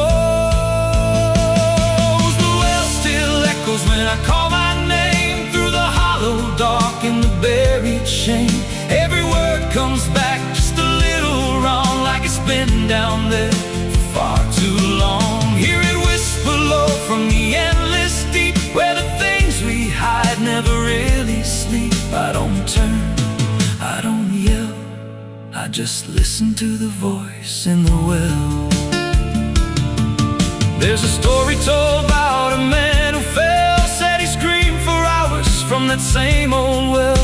The well still echoes when I call my name, through the hollow dark and the buried shame. Every word comes back just a little wrong, like it's been down there for far too long. Hear it whisper low from the endless deep, where the things we hide never really sleep. I don't turn, I don't yell, I just listen to the voice in the well. There's a story told about a man who fell, said he screamed for hours from that same old well,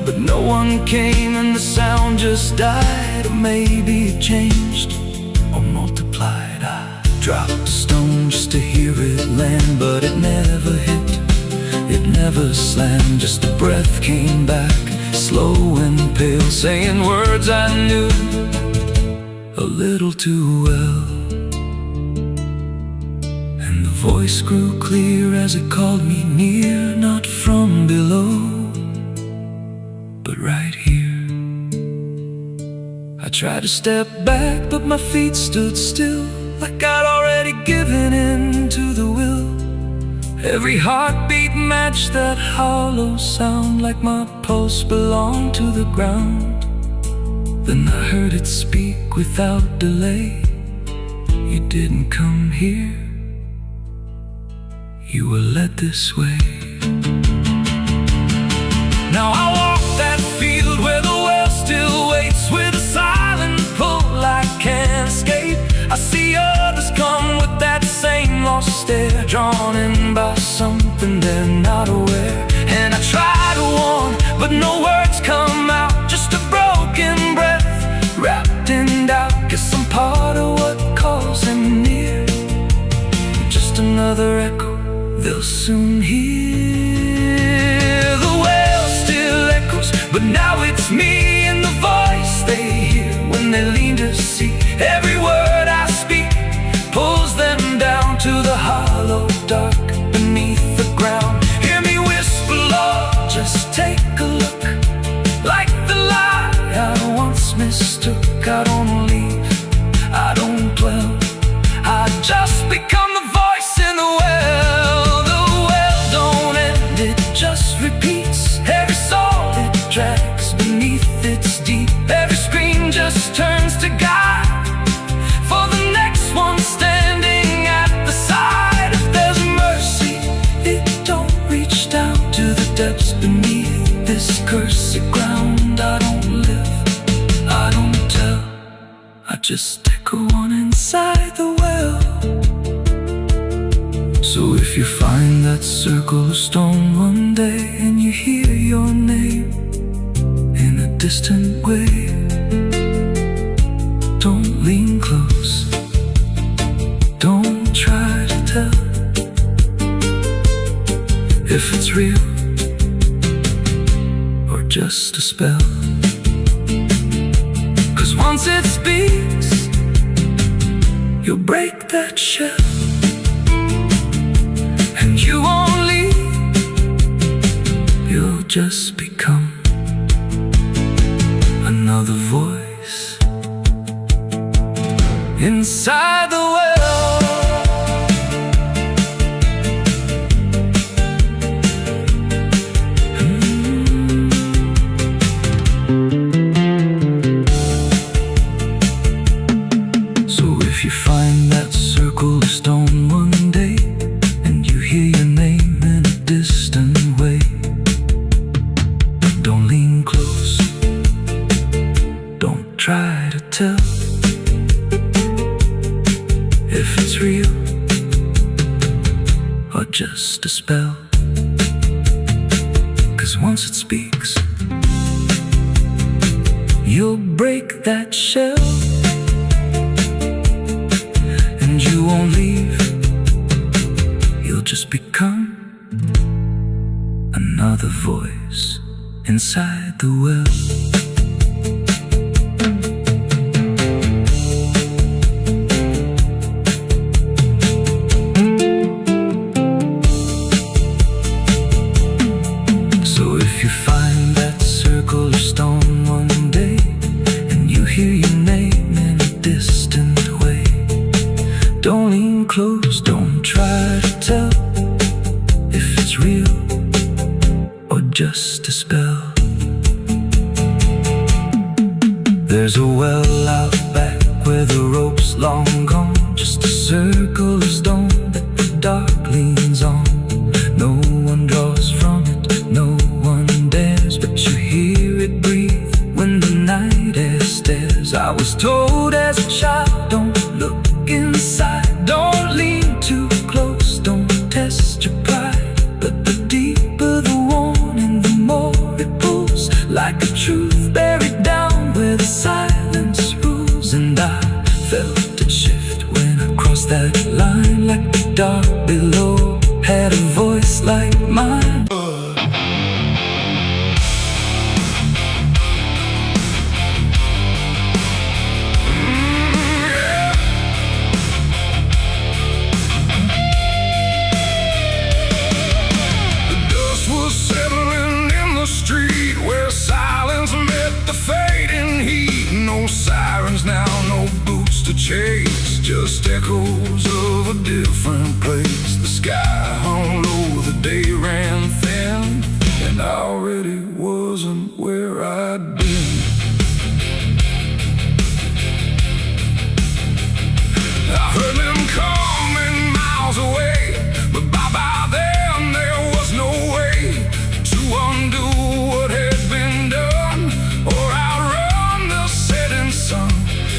but no one came and the sound just died. Or maybe it changed or multiplied. I dropped a stone just to hear it land, but it never hit, it never slammed. Just a breath came back, slow and pale, saying words I knew a little too well. And the voice grew clear as it called me near, not from below, but right here. I tried to step back, but my feet stood still, like I'd already given in to the will. Every heartbeat matched that hollow sound, like my pulse belonged to the ground. Then I heard it speak without delay, you didn't come here, you were led this way. Now I walk that field where the well still waits, with a silent pull I can't escape. I see others come with that same lost stare, drawn in by something they're not aware. And I try to warn, but no words come out, just a broken breath wrapped in doubt. Guess I'm part of what calls them near, just another echo they'll soon hear. The well still echoes, but now it's me and the voice they hear when they lean to see. Every word I speak pulls them down to the hollow dark beneath the ground. Hear me whisper, Lord, just take a look, like the lie I once mistook. I don't leave, I don't dwell, I just become the voice in the well. The well don't end, it just repeats. Every soul it drags beneath its deep, every scream just turns to guide for the next one standing at the side. If there's mercy, it don't reach down to the depths beneath this cursed ground. I don't live, I don't tell, I just echo on inside the well. So if you find that circle of stone one day, and you hear your name in a distant way, don't lean close, if it's real or just a spell. 'Cause once it speaks, you'll break that shell, and you won't leave, you'll just become another voice inside the well. So if you find that circle of stone one day, and you hear your name in a distant way, don't lean close, don't try to tell if it's real or just a spell. 'Cause once it speaks, you'll break that shell, and you won't leave, you'll just become another voice inside the well. Don't lean close, don't try to tell if it's real or just a spell. There's a well out back where the rope's long gone, just a circle of stone that the dark leans on. No one draws from it, no one dares, but you hear it breathe when the night air stares. I was told as a child, don't look inside, don't lean too close, don't test your pride. But the deeper the warning, the more it pulls, like a truth buried down where the silence rules. And I felt it shift when I crossed that line, like the dark below had a voice like mine. Now no boots to chase, just echoes of a different place. The sky hung low, the day ran thin, and I already wasn't where I'd been. I heard them coming miles away, but by then there was no way to undo what had been done or outrun the setting sun.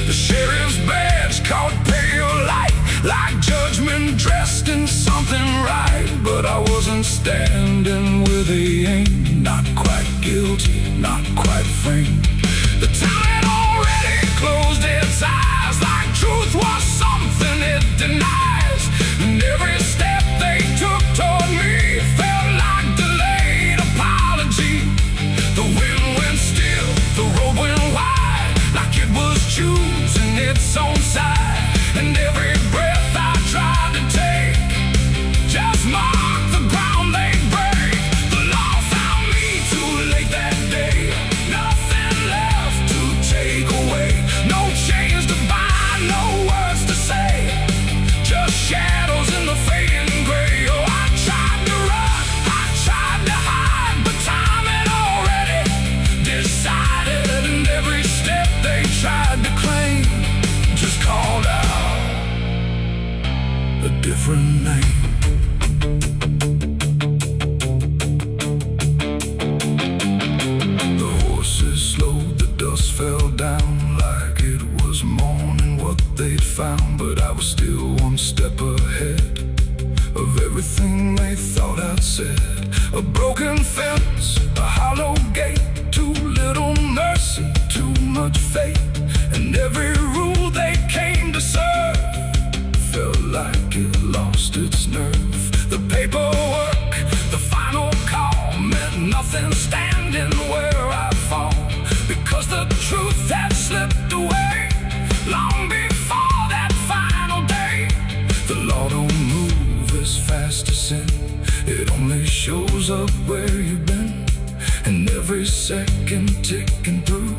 The sheriff's badge caught pale light, like judgment dressed in something right. But I wasn't standing where they aimed, not quite guilty, not quite framed. The town had already closed its eyes, like truth was something it denies. And every step they took toward me felt like delayed apology. The wind went still, the road went wide, like it was choosing its own side. And every breath I tried to take just marked the ground they'd break. The law found me too late that day, nothing left to take away. No chains to bind, no words to say, just shadows in the fading gray. Oh, I tried to run, I tried to hide, but time had already decided. And every step they tried to claim just called out a different name. The horses slowed, the dust fell down like it was morning what they'd found. But I was still one step ahead of everything they thought I'd said. A broken fence, a hollow gate, too little mercy, too much faith. And every rule they came to serve felt like it lost its nerve. The paperwork, the fire nothing standing where I fall, because the truth had slipped away long before that final day. The law don't move as fast as sin. It only shows up where you've been, and every second ticking through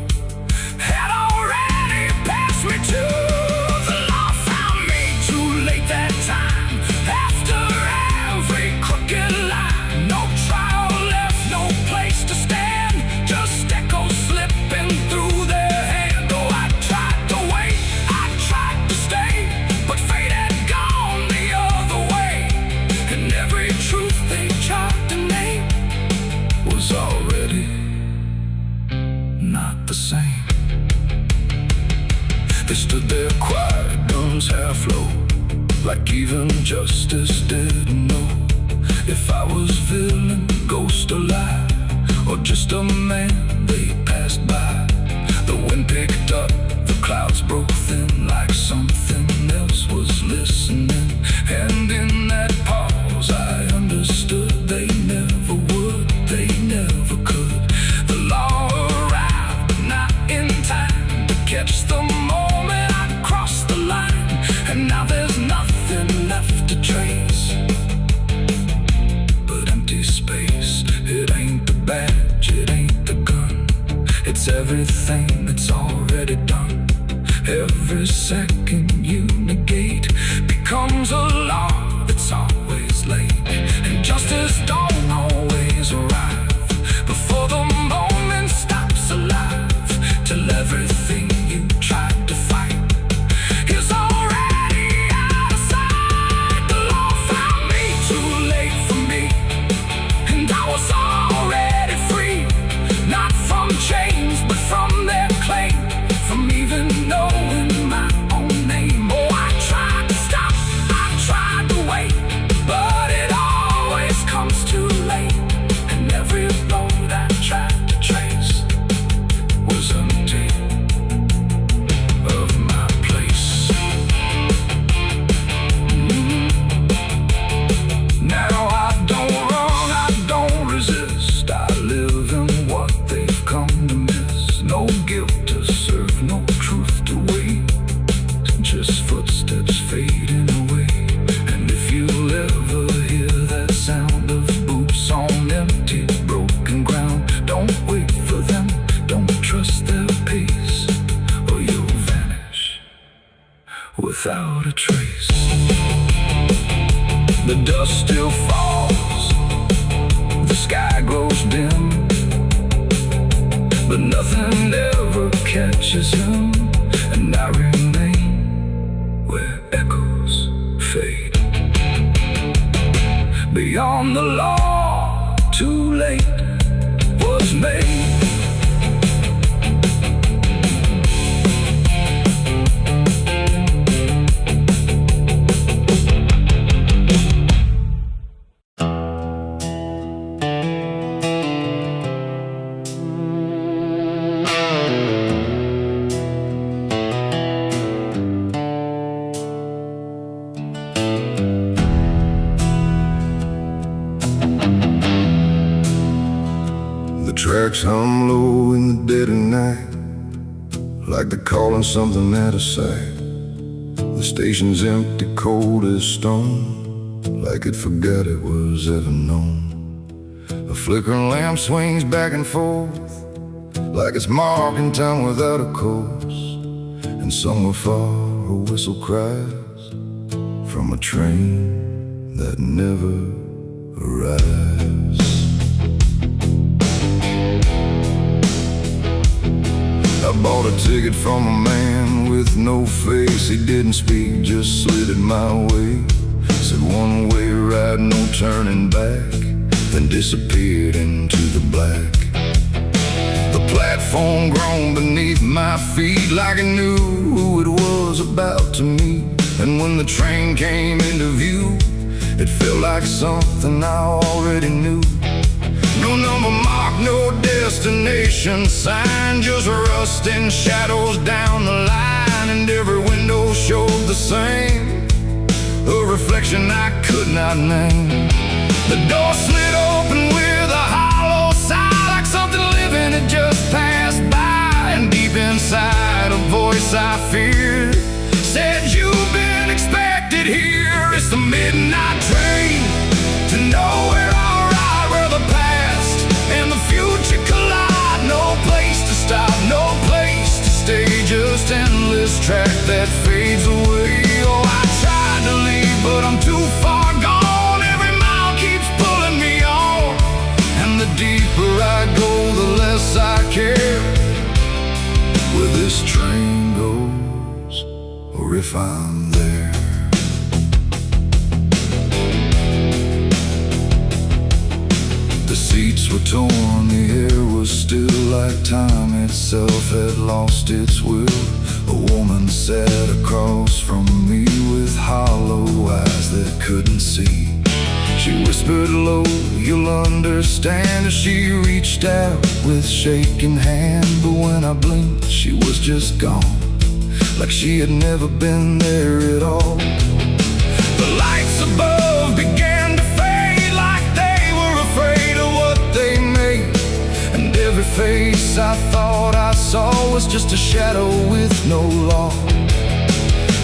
had already passed me too. The law found me too late that time, after every crooked line. No trial left, no place to stand, just echoes slipping through their hand. Oh, I tried to wait, I tried to stay, but fate had gone the other way, and every truth they tried to name was already not the same. They stood there quiet, guns half low, like even justice didn't know if I was villain, ghost or lie, or just a man they passed by. The wind picked up, the clouds broke thin, like something else was listening. And in that pause I understood they never would, they never could. The law arrived, but not in time to catch the moment I crossed the line. And now there's nothing left to trace but empty space. It ain't the badge, it ain't the gun, it's everything that's already done. Every second you negate becomes a law that's always late, and justice don't always arrive before the moment stops alive, till everything you tried to fight is already out of sight. The law found me too late for me, and I was already free, not from chains but from their claim, from even knowing my own name. Oh, I tried to stop, I tried to wait, but it always comes too late, and every road I tried to trace was empty of my place. Now I don't run, I don't resist, I live in what they've come to miss. No guilt to serve, no truth to wait, just footsteps fading away. And if you'll ever hear that sound of boots on empty, broken ground, don't wait for them, don't trust their pace, or you'll vanish without a trace. The dust still falls, the sky grows dim, but nothing ever catches him, and I remain where echoes fade. Beyond the law, too late was made. Tracks hum low in the dead of night, like they're calling something out of sight. The station's empty, cold as stone, like it forgot it was ever known. A flickering lamp swings back and forth, like it's marking time without a course. And somewhere far a whistle cries from a train that never arrives. I bought a ticket from a man with no face. He didn't speak, just slid it my way. Said one way ride, no turning back, then disappeared into the black. The platform groaned beneath my feet, like it knew who it was about to meet. And when the train came into view, it felt like something I already knew. No number mark, no destination sign, just rusting shadows down the line. And every window showed the same, a reflection I could not name. The door slid open with a hollow sigh, if I'm there. The seats were torn, the air was still like time itself had lost its will. A woman sat across from me with hollow eyes that couldn't see. She whispered low, "You'll understand," as she reached out with shaking hand. But when I blinked, she was just gone, like she had never been there at all. The lights above began to fade, like they were afraid of what they made. And every face I thought I saw was just a shadow with no law.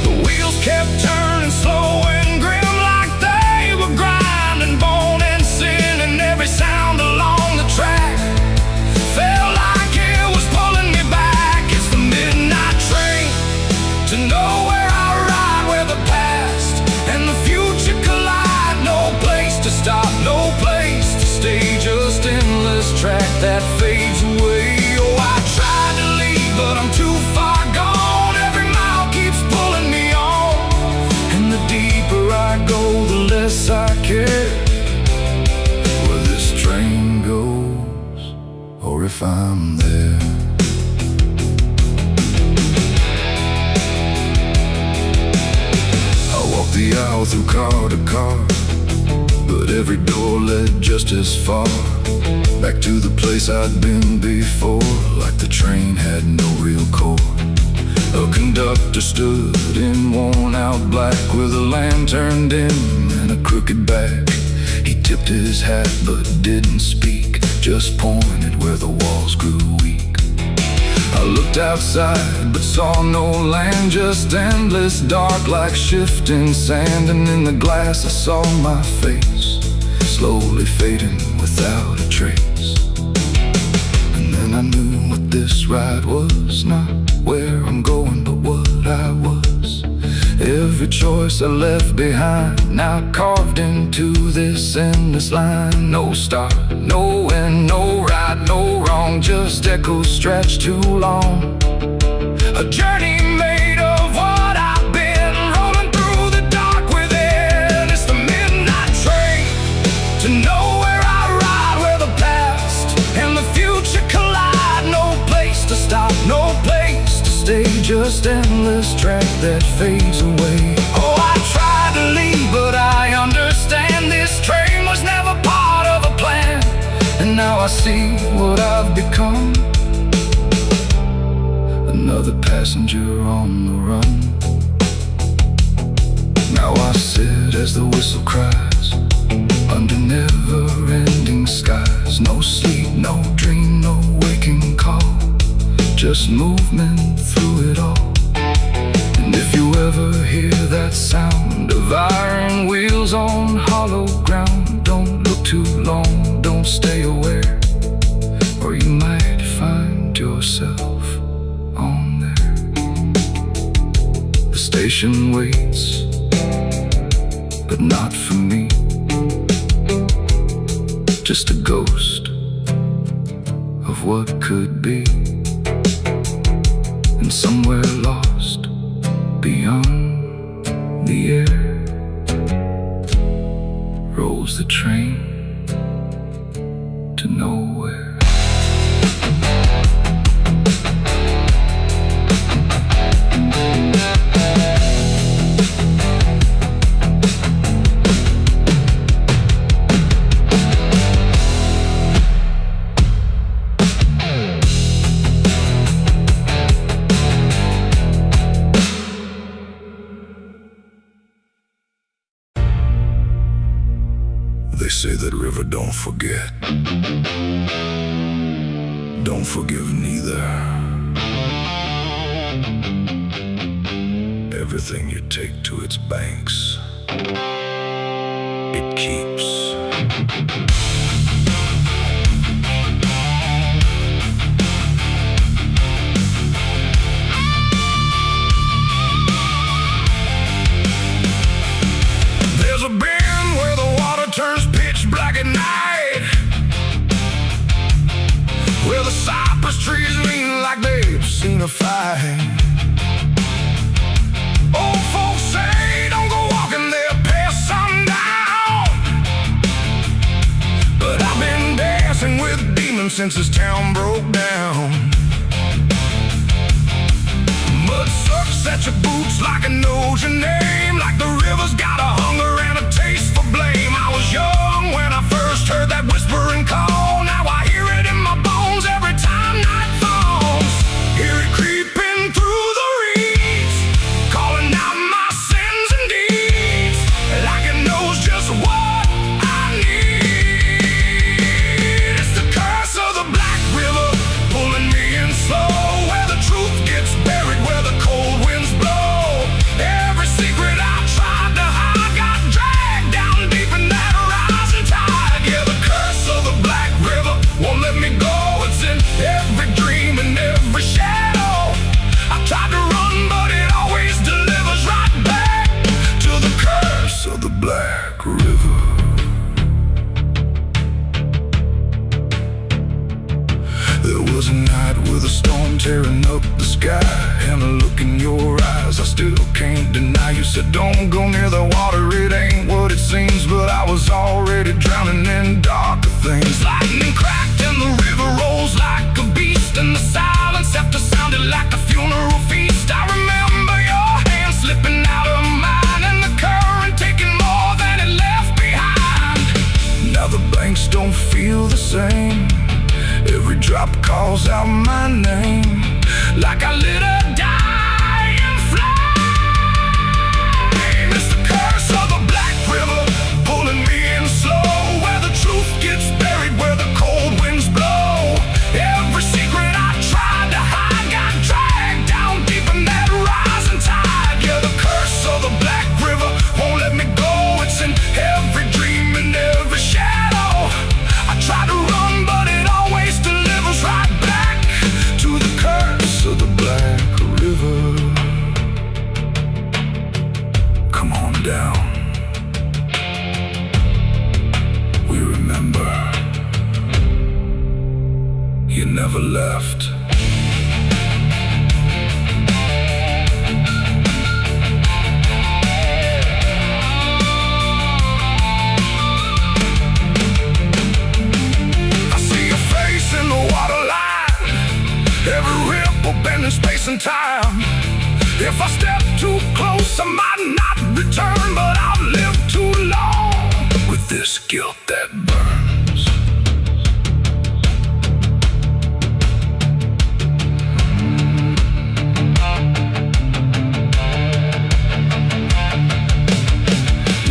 The wheels kept turning slow and grim, like they were grinding bone and sin. And every sound along the track felt like it was pulling me back. It's the midnight train to nowhere. I ride where the past and the future collide. No place to stop, no place to stay, just endless track that fades away. Oh, I tried to leave, but I'm too far gone. Every mile keeps pulling me on, and the deeper I go, the less I care where this train goes, or if I'm there. I walked the aisle through car to car, but every door led just as far back to the place I'd been before, like the train had no real core. A conductor stood in worn-out black with a lantern dim and a crooked back. He tipped his hat but didn't speak, just pointed where the walls grew weak. I looked outside but saw no land, just endless dark like shifting sand. And in the glass I saw my face, slowly fading without a trace. And then I knew what this ride was, not where I'm going but what I was. Every choice I left behind, now carved into this endless line. No start, no end, no right, no wrong, just echoes stretched too long. A journey made of what I've been, rolling through the dark within. It's the midnight train to nowhere. I ride where the past and the future collide. No place to stop, no place to stay, just endless track that fades away. Oh, I tried to leave, but I understand this train was never part of a plan. And now I see what I've become, another passenger on the run. Now I sit as the whistle cries, under never-ending skies. No sleep, no dream, no waking call, just movement through it all. And if you ever hear that sound of iron wheels on hollow ground, don't look too long, don't stay aware, or you might find yourself on there. The station waits, but not for me, just a ghost of what could be. And somewhere lost beyond the air rolls the train to nowhere. They say that river don't forget, don't forgive neither. Everything you take to its banks, it keeps. There's a bend where the water turns pitch black at night, where the cypress trees lean like they've seen a fight. Oh, feeling since this town broke down. Mud sucks at your boots like it knows your name, like the river's got a hunger and a taste for blame. I was young when I first heard that whispering call. Now I hear it in my bones every time night falls. Hear it creeping through the reeds, calling out my sins and deeds, like it knows just what I need. It's the curse of the Black River, pulling me in slow, where the truth gets buried, where the cold winds blow. Every secret I tried to hide got dragged down deep in that rising tide. Yeah, the curse of the Black River won't let me go. It's in every dream and every shadow. I tried to run, but it always delivers right back to the curse of the Black River. There was a night with a storm tearing up the sky, and a look in your eyes I still can't deny. You said don't go near the water, it ain't what it seems, but I was already drowning in darker things. Lightning cracked and the river rolls like a beast, and the silence after sounded like a funeral feast. I remember your hand slipping out of mine, and the current taking more than it left behind. Now the banks don't feel the same, every drop calls out my name, like I lit a dying flame. It's the curse of the Black River, pulling me in slow, where the truth gets buried, where the cold winds blow. Every secret I tried to hide got dragged down deep in that rising tide. Yeah, the curse of the Black River won't let me go. It's in every dream and every shadow. I try to run, but it always delivers right back to the curse of the Black River. Come on down, we remember you never left. I see your face in the waterline, every ripple bending space and time. If I step too close, I might not return, but I've lived too long with this guilt that burns.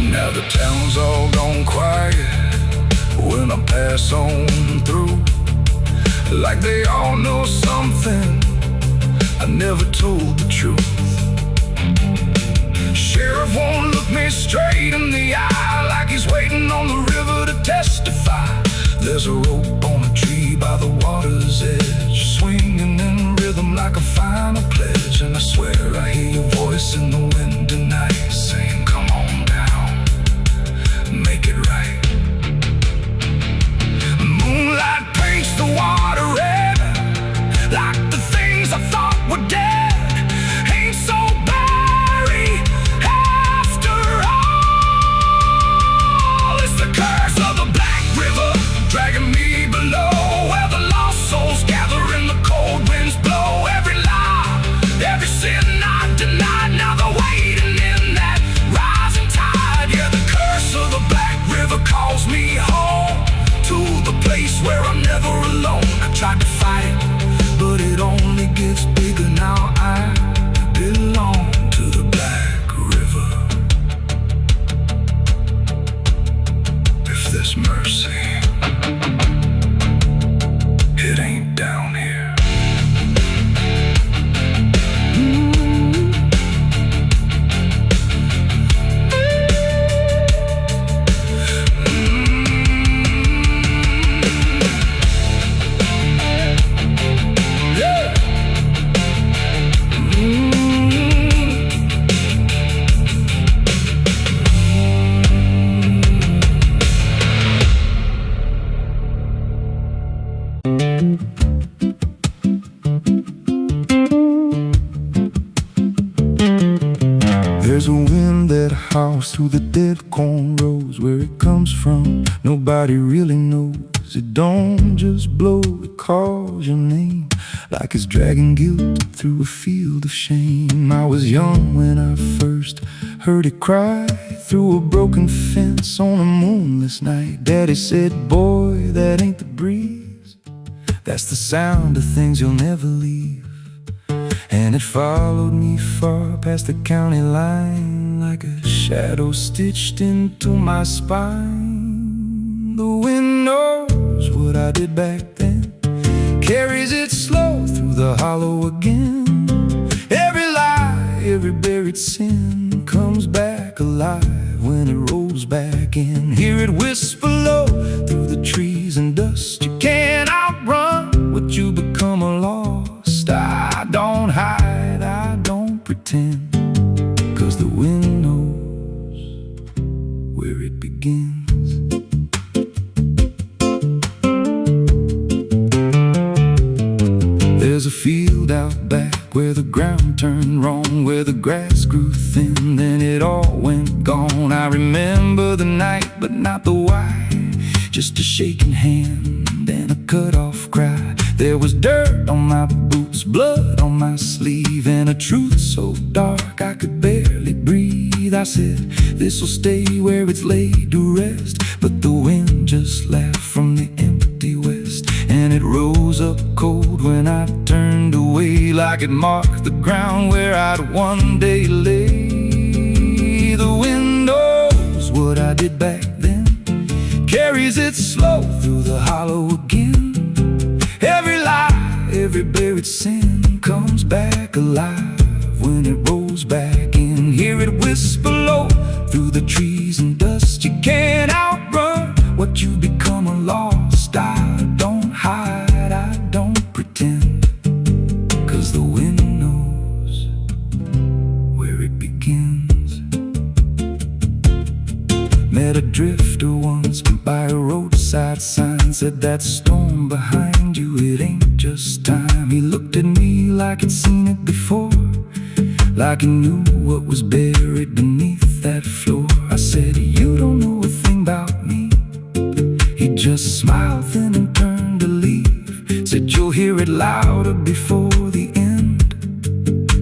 Now the town's all gone quiet when I pass on through, like they all know something I never told the truth. Sheriff won't look me straight in the eye, like he's waiting on the river to testify. There's a rope on a tree by the water's edge, swinging in rhythm like a final pledge. And I swear I hear your voice in the wind tonight, saying come on down, make it right. Moonlight paints the water red, like the things I thought were dead ain't so buried after all. It's the curse of the Black River, dragging me below, where the lost souls gather and the cold winds blow. Every lie, every sin I denied, now they're waiting in that rising tide. Yeah, the curse of the Black River calls me home, to the place where I'm never alone. I tried to fight it, but it only gets bigger now. I belong to the Black River. If there's mercy, it ain't down here. There's a wind that howls through the dead corn rows. Where it comes from, nobody really knows. it don't just blow, it calls your name like it's dragging guilt through a field of shame. I was young when I first heard it cry through a broken fence on a moonless night. Daddy said, boy, that ain't the breeze, that's the sound of things you'll never leave. And it followed me far past the county line like a shadow stitched into my spine. The wind knows what I did back then, carries it slow through the hollow again. Every lie, every buried sin comes back alive when it rolls back in. Hear it whisper low through the trees and dust. You can't outrun what you become lost. I don't hide, I don't pretend, 'cause the wind knows where it begins. There's a field out back where the ground turned wrong, where the grass grew thin, then it all went gone. I remember the night, but not the why, just a shaking hand and a cut-off cry. There was dirt on my boots, blood on my sleeve, and a truth so dark I could barely breathe. I said, this'll stay where it's laid to rest, but the wind just laughed from the empty west, and it rose up cold when I turned away, like it marked the ground where I'd one day lay. The wind knows what I did back then, carries it slow through the hollow again. Every lie, every buried sin comes back alive when it rolls back in. Hear it whisper low through the trees and dust. You can't outrun what you become lost. I don't hide, I don't pretend, 'cause the wind knows where it begins. Met a drifter once by a roadside sign, said that storm behind you, it ain't just time. He looked at me like he'd seen it before, like he knew what was buried beneath that floor. I said, you don't know a thing about me. He just smiled then and turned to leave, said you'll hear it louder before the end.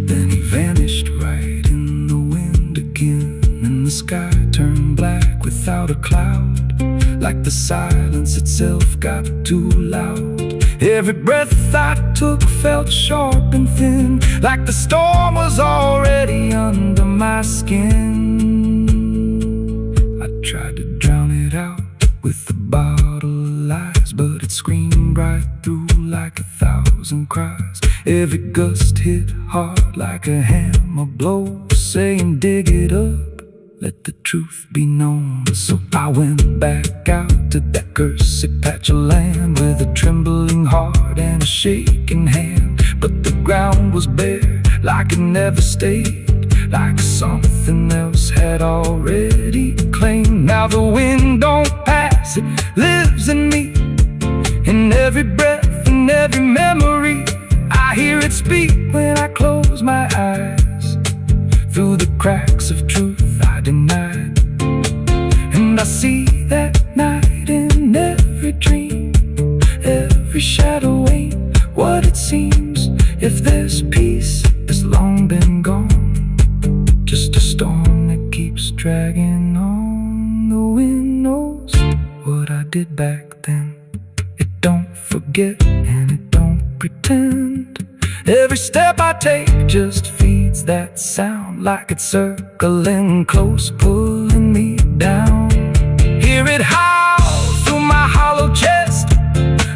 Then he vanished right in the wind again, and the sky turned black without a cloud, like the silence itself got too loud. Every breath I took felt sharp and thin, like the storm was already under my skin. I tried to drown it out with a bottle of lies, but it screamed right through like 1,000 cries. Every gust hit hard like a hammer blow, saying dig it up, let the truth be known. So I went back out to that cursed patch of land with a trembling heart and a shaking hand. But the ground was bare, like it never stayed, like something else had already claimed. Now the wind don't pass, it lives in me, in every breath and every memory. I hear it speak when I close my eyes, through the cracks of truth I denied. And I see that night in every dream, every shadow ain't what it seems. If there's peace, it's long been gone, just a storm that keeps dragging on. The wind knows what I did back then, it don't forget and it don't pretend. Every step I take just feeds that sound, like it's circling close, pulling me down. Hear it howl through my hollow chest,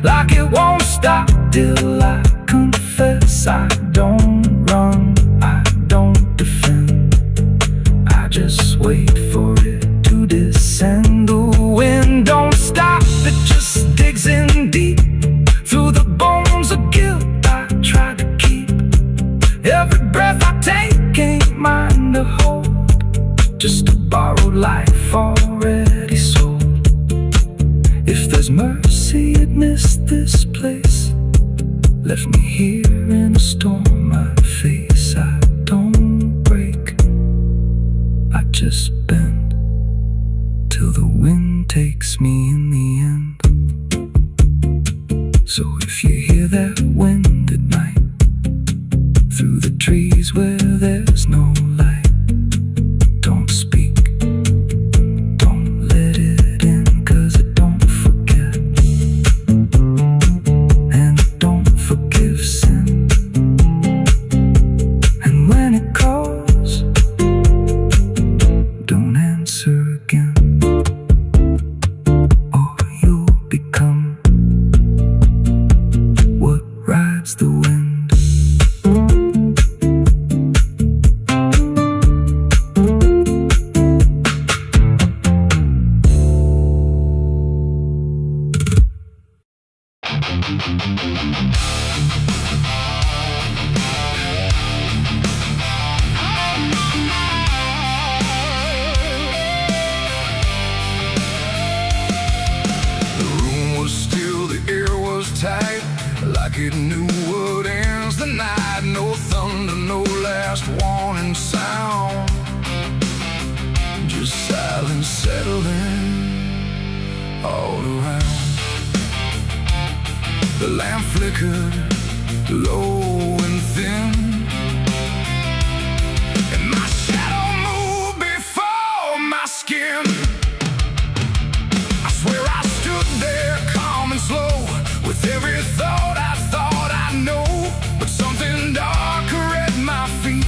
like it won't stop till I confess. I don't run, I don't defend, I just wait for it to descend. The wind don't stop, it just digs in deep through the bones of guilt I try to keep. Every breath I take ain't mine to hold, just a borrowed life already sold. If there's mercy, it missed this place, left me here in a storm I face. I don't break, I just bend till the wind takes me in the end. So if you hear that wind at night, through the trees where there's no light, don't speak, don't let it in, 'cause it don't forget, and it don't forgive sin. And when it calls, don't answer again, or you'll become what rides the wind. Like it knew what ends the night. No thunder, no last warning sound, just silence settling all around. The lamp flickered low and thin, and my shadow moved before my skin. I swear I stood there calm and slow, with every thought I know, but something darker at my feet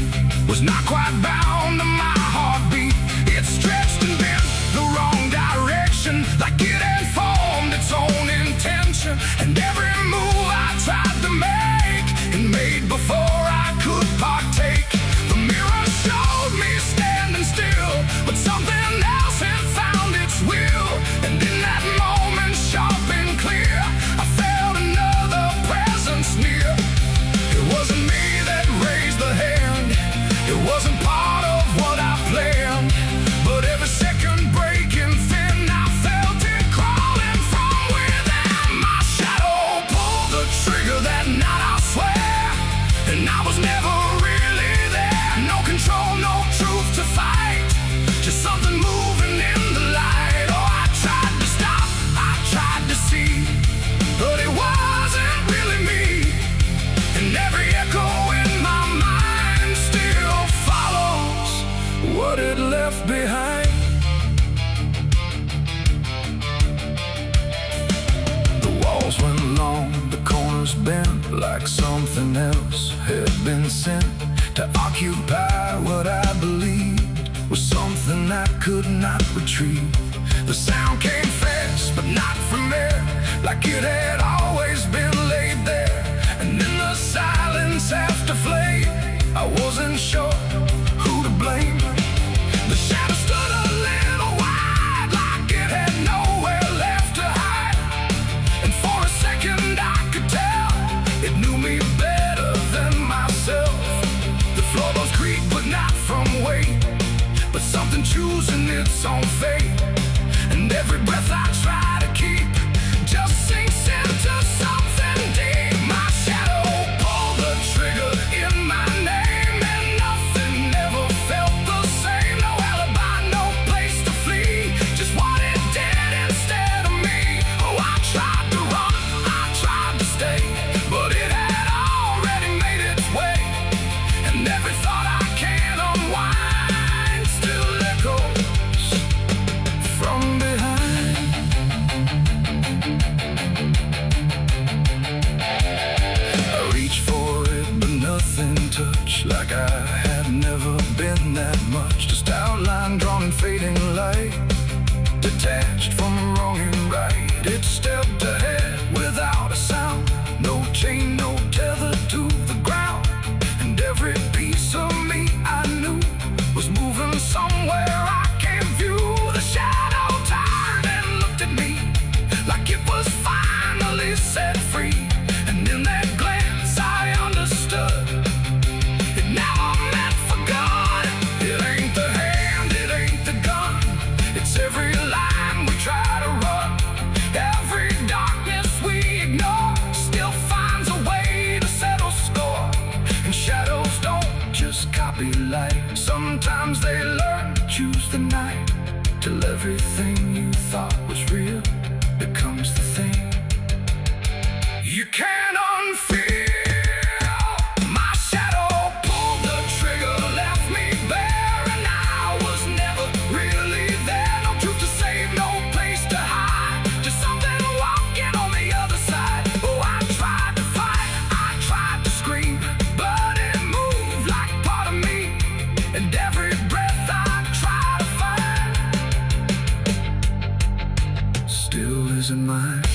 was not quite bound to my heartbeat. It stretched and bent the wrong direction, like it had formed its own intention. And every move I tried to make, and made before I could partake. The mirror showed me standing still, but something else had found its will. And in that moment, sharp and clear, I felt another presence near. It wasn't me that raised the hand, it wasn't part of what I planned, but every second breaking thin, I felt it crawling from within. My shadow pulled the trigger that night, I swear, and I was never really there. No control, no truth to fight, just something moving in the light. Oh, I tried to stop, I tried to see, but it wasn't really me. And every echo in my mind still follows what it left behind. The walls went long, the corners bent, like something else had been sent to occupy what I believed was something I could not retrieve. The sound came fast, but not from there, like it had always been laid there. And in the silence after flame, I wasn't sure who to blame. The shadow stood a little wide, like it had nowhere left to hide. And for a second I could tell it knew me better than myself. The floorboards creak, but not from weight, but something choosing its own fate. And every breath I try to keep just sinks into something deep. My shadow pulled the trigger in my name, and nothing ever felt the same. No alibi, no place to flee, just what it did instead of me. Oh, I tried to run, I tried to stay, but it had already made its way. And every thought I can't unwind still echoes from behind. I reached for it, but nothing touched, like I had never been that much. Just outline drawn in fading light, detached from wrong and right. It stepped ahead without a sound, no chain, no tether to the ground. And every piece of me I knew was moving somewhere I can't view. The shadow turned and looked at me, like it was finally set free. And in that glance I understood it never meant for good. It ain't the hand, it ain't the gun, it's every line we try to run, every losing my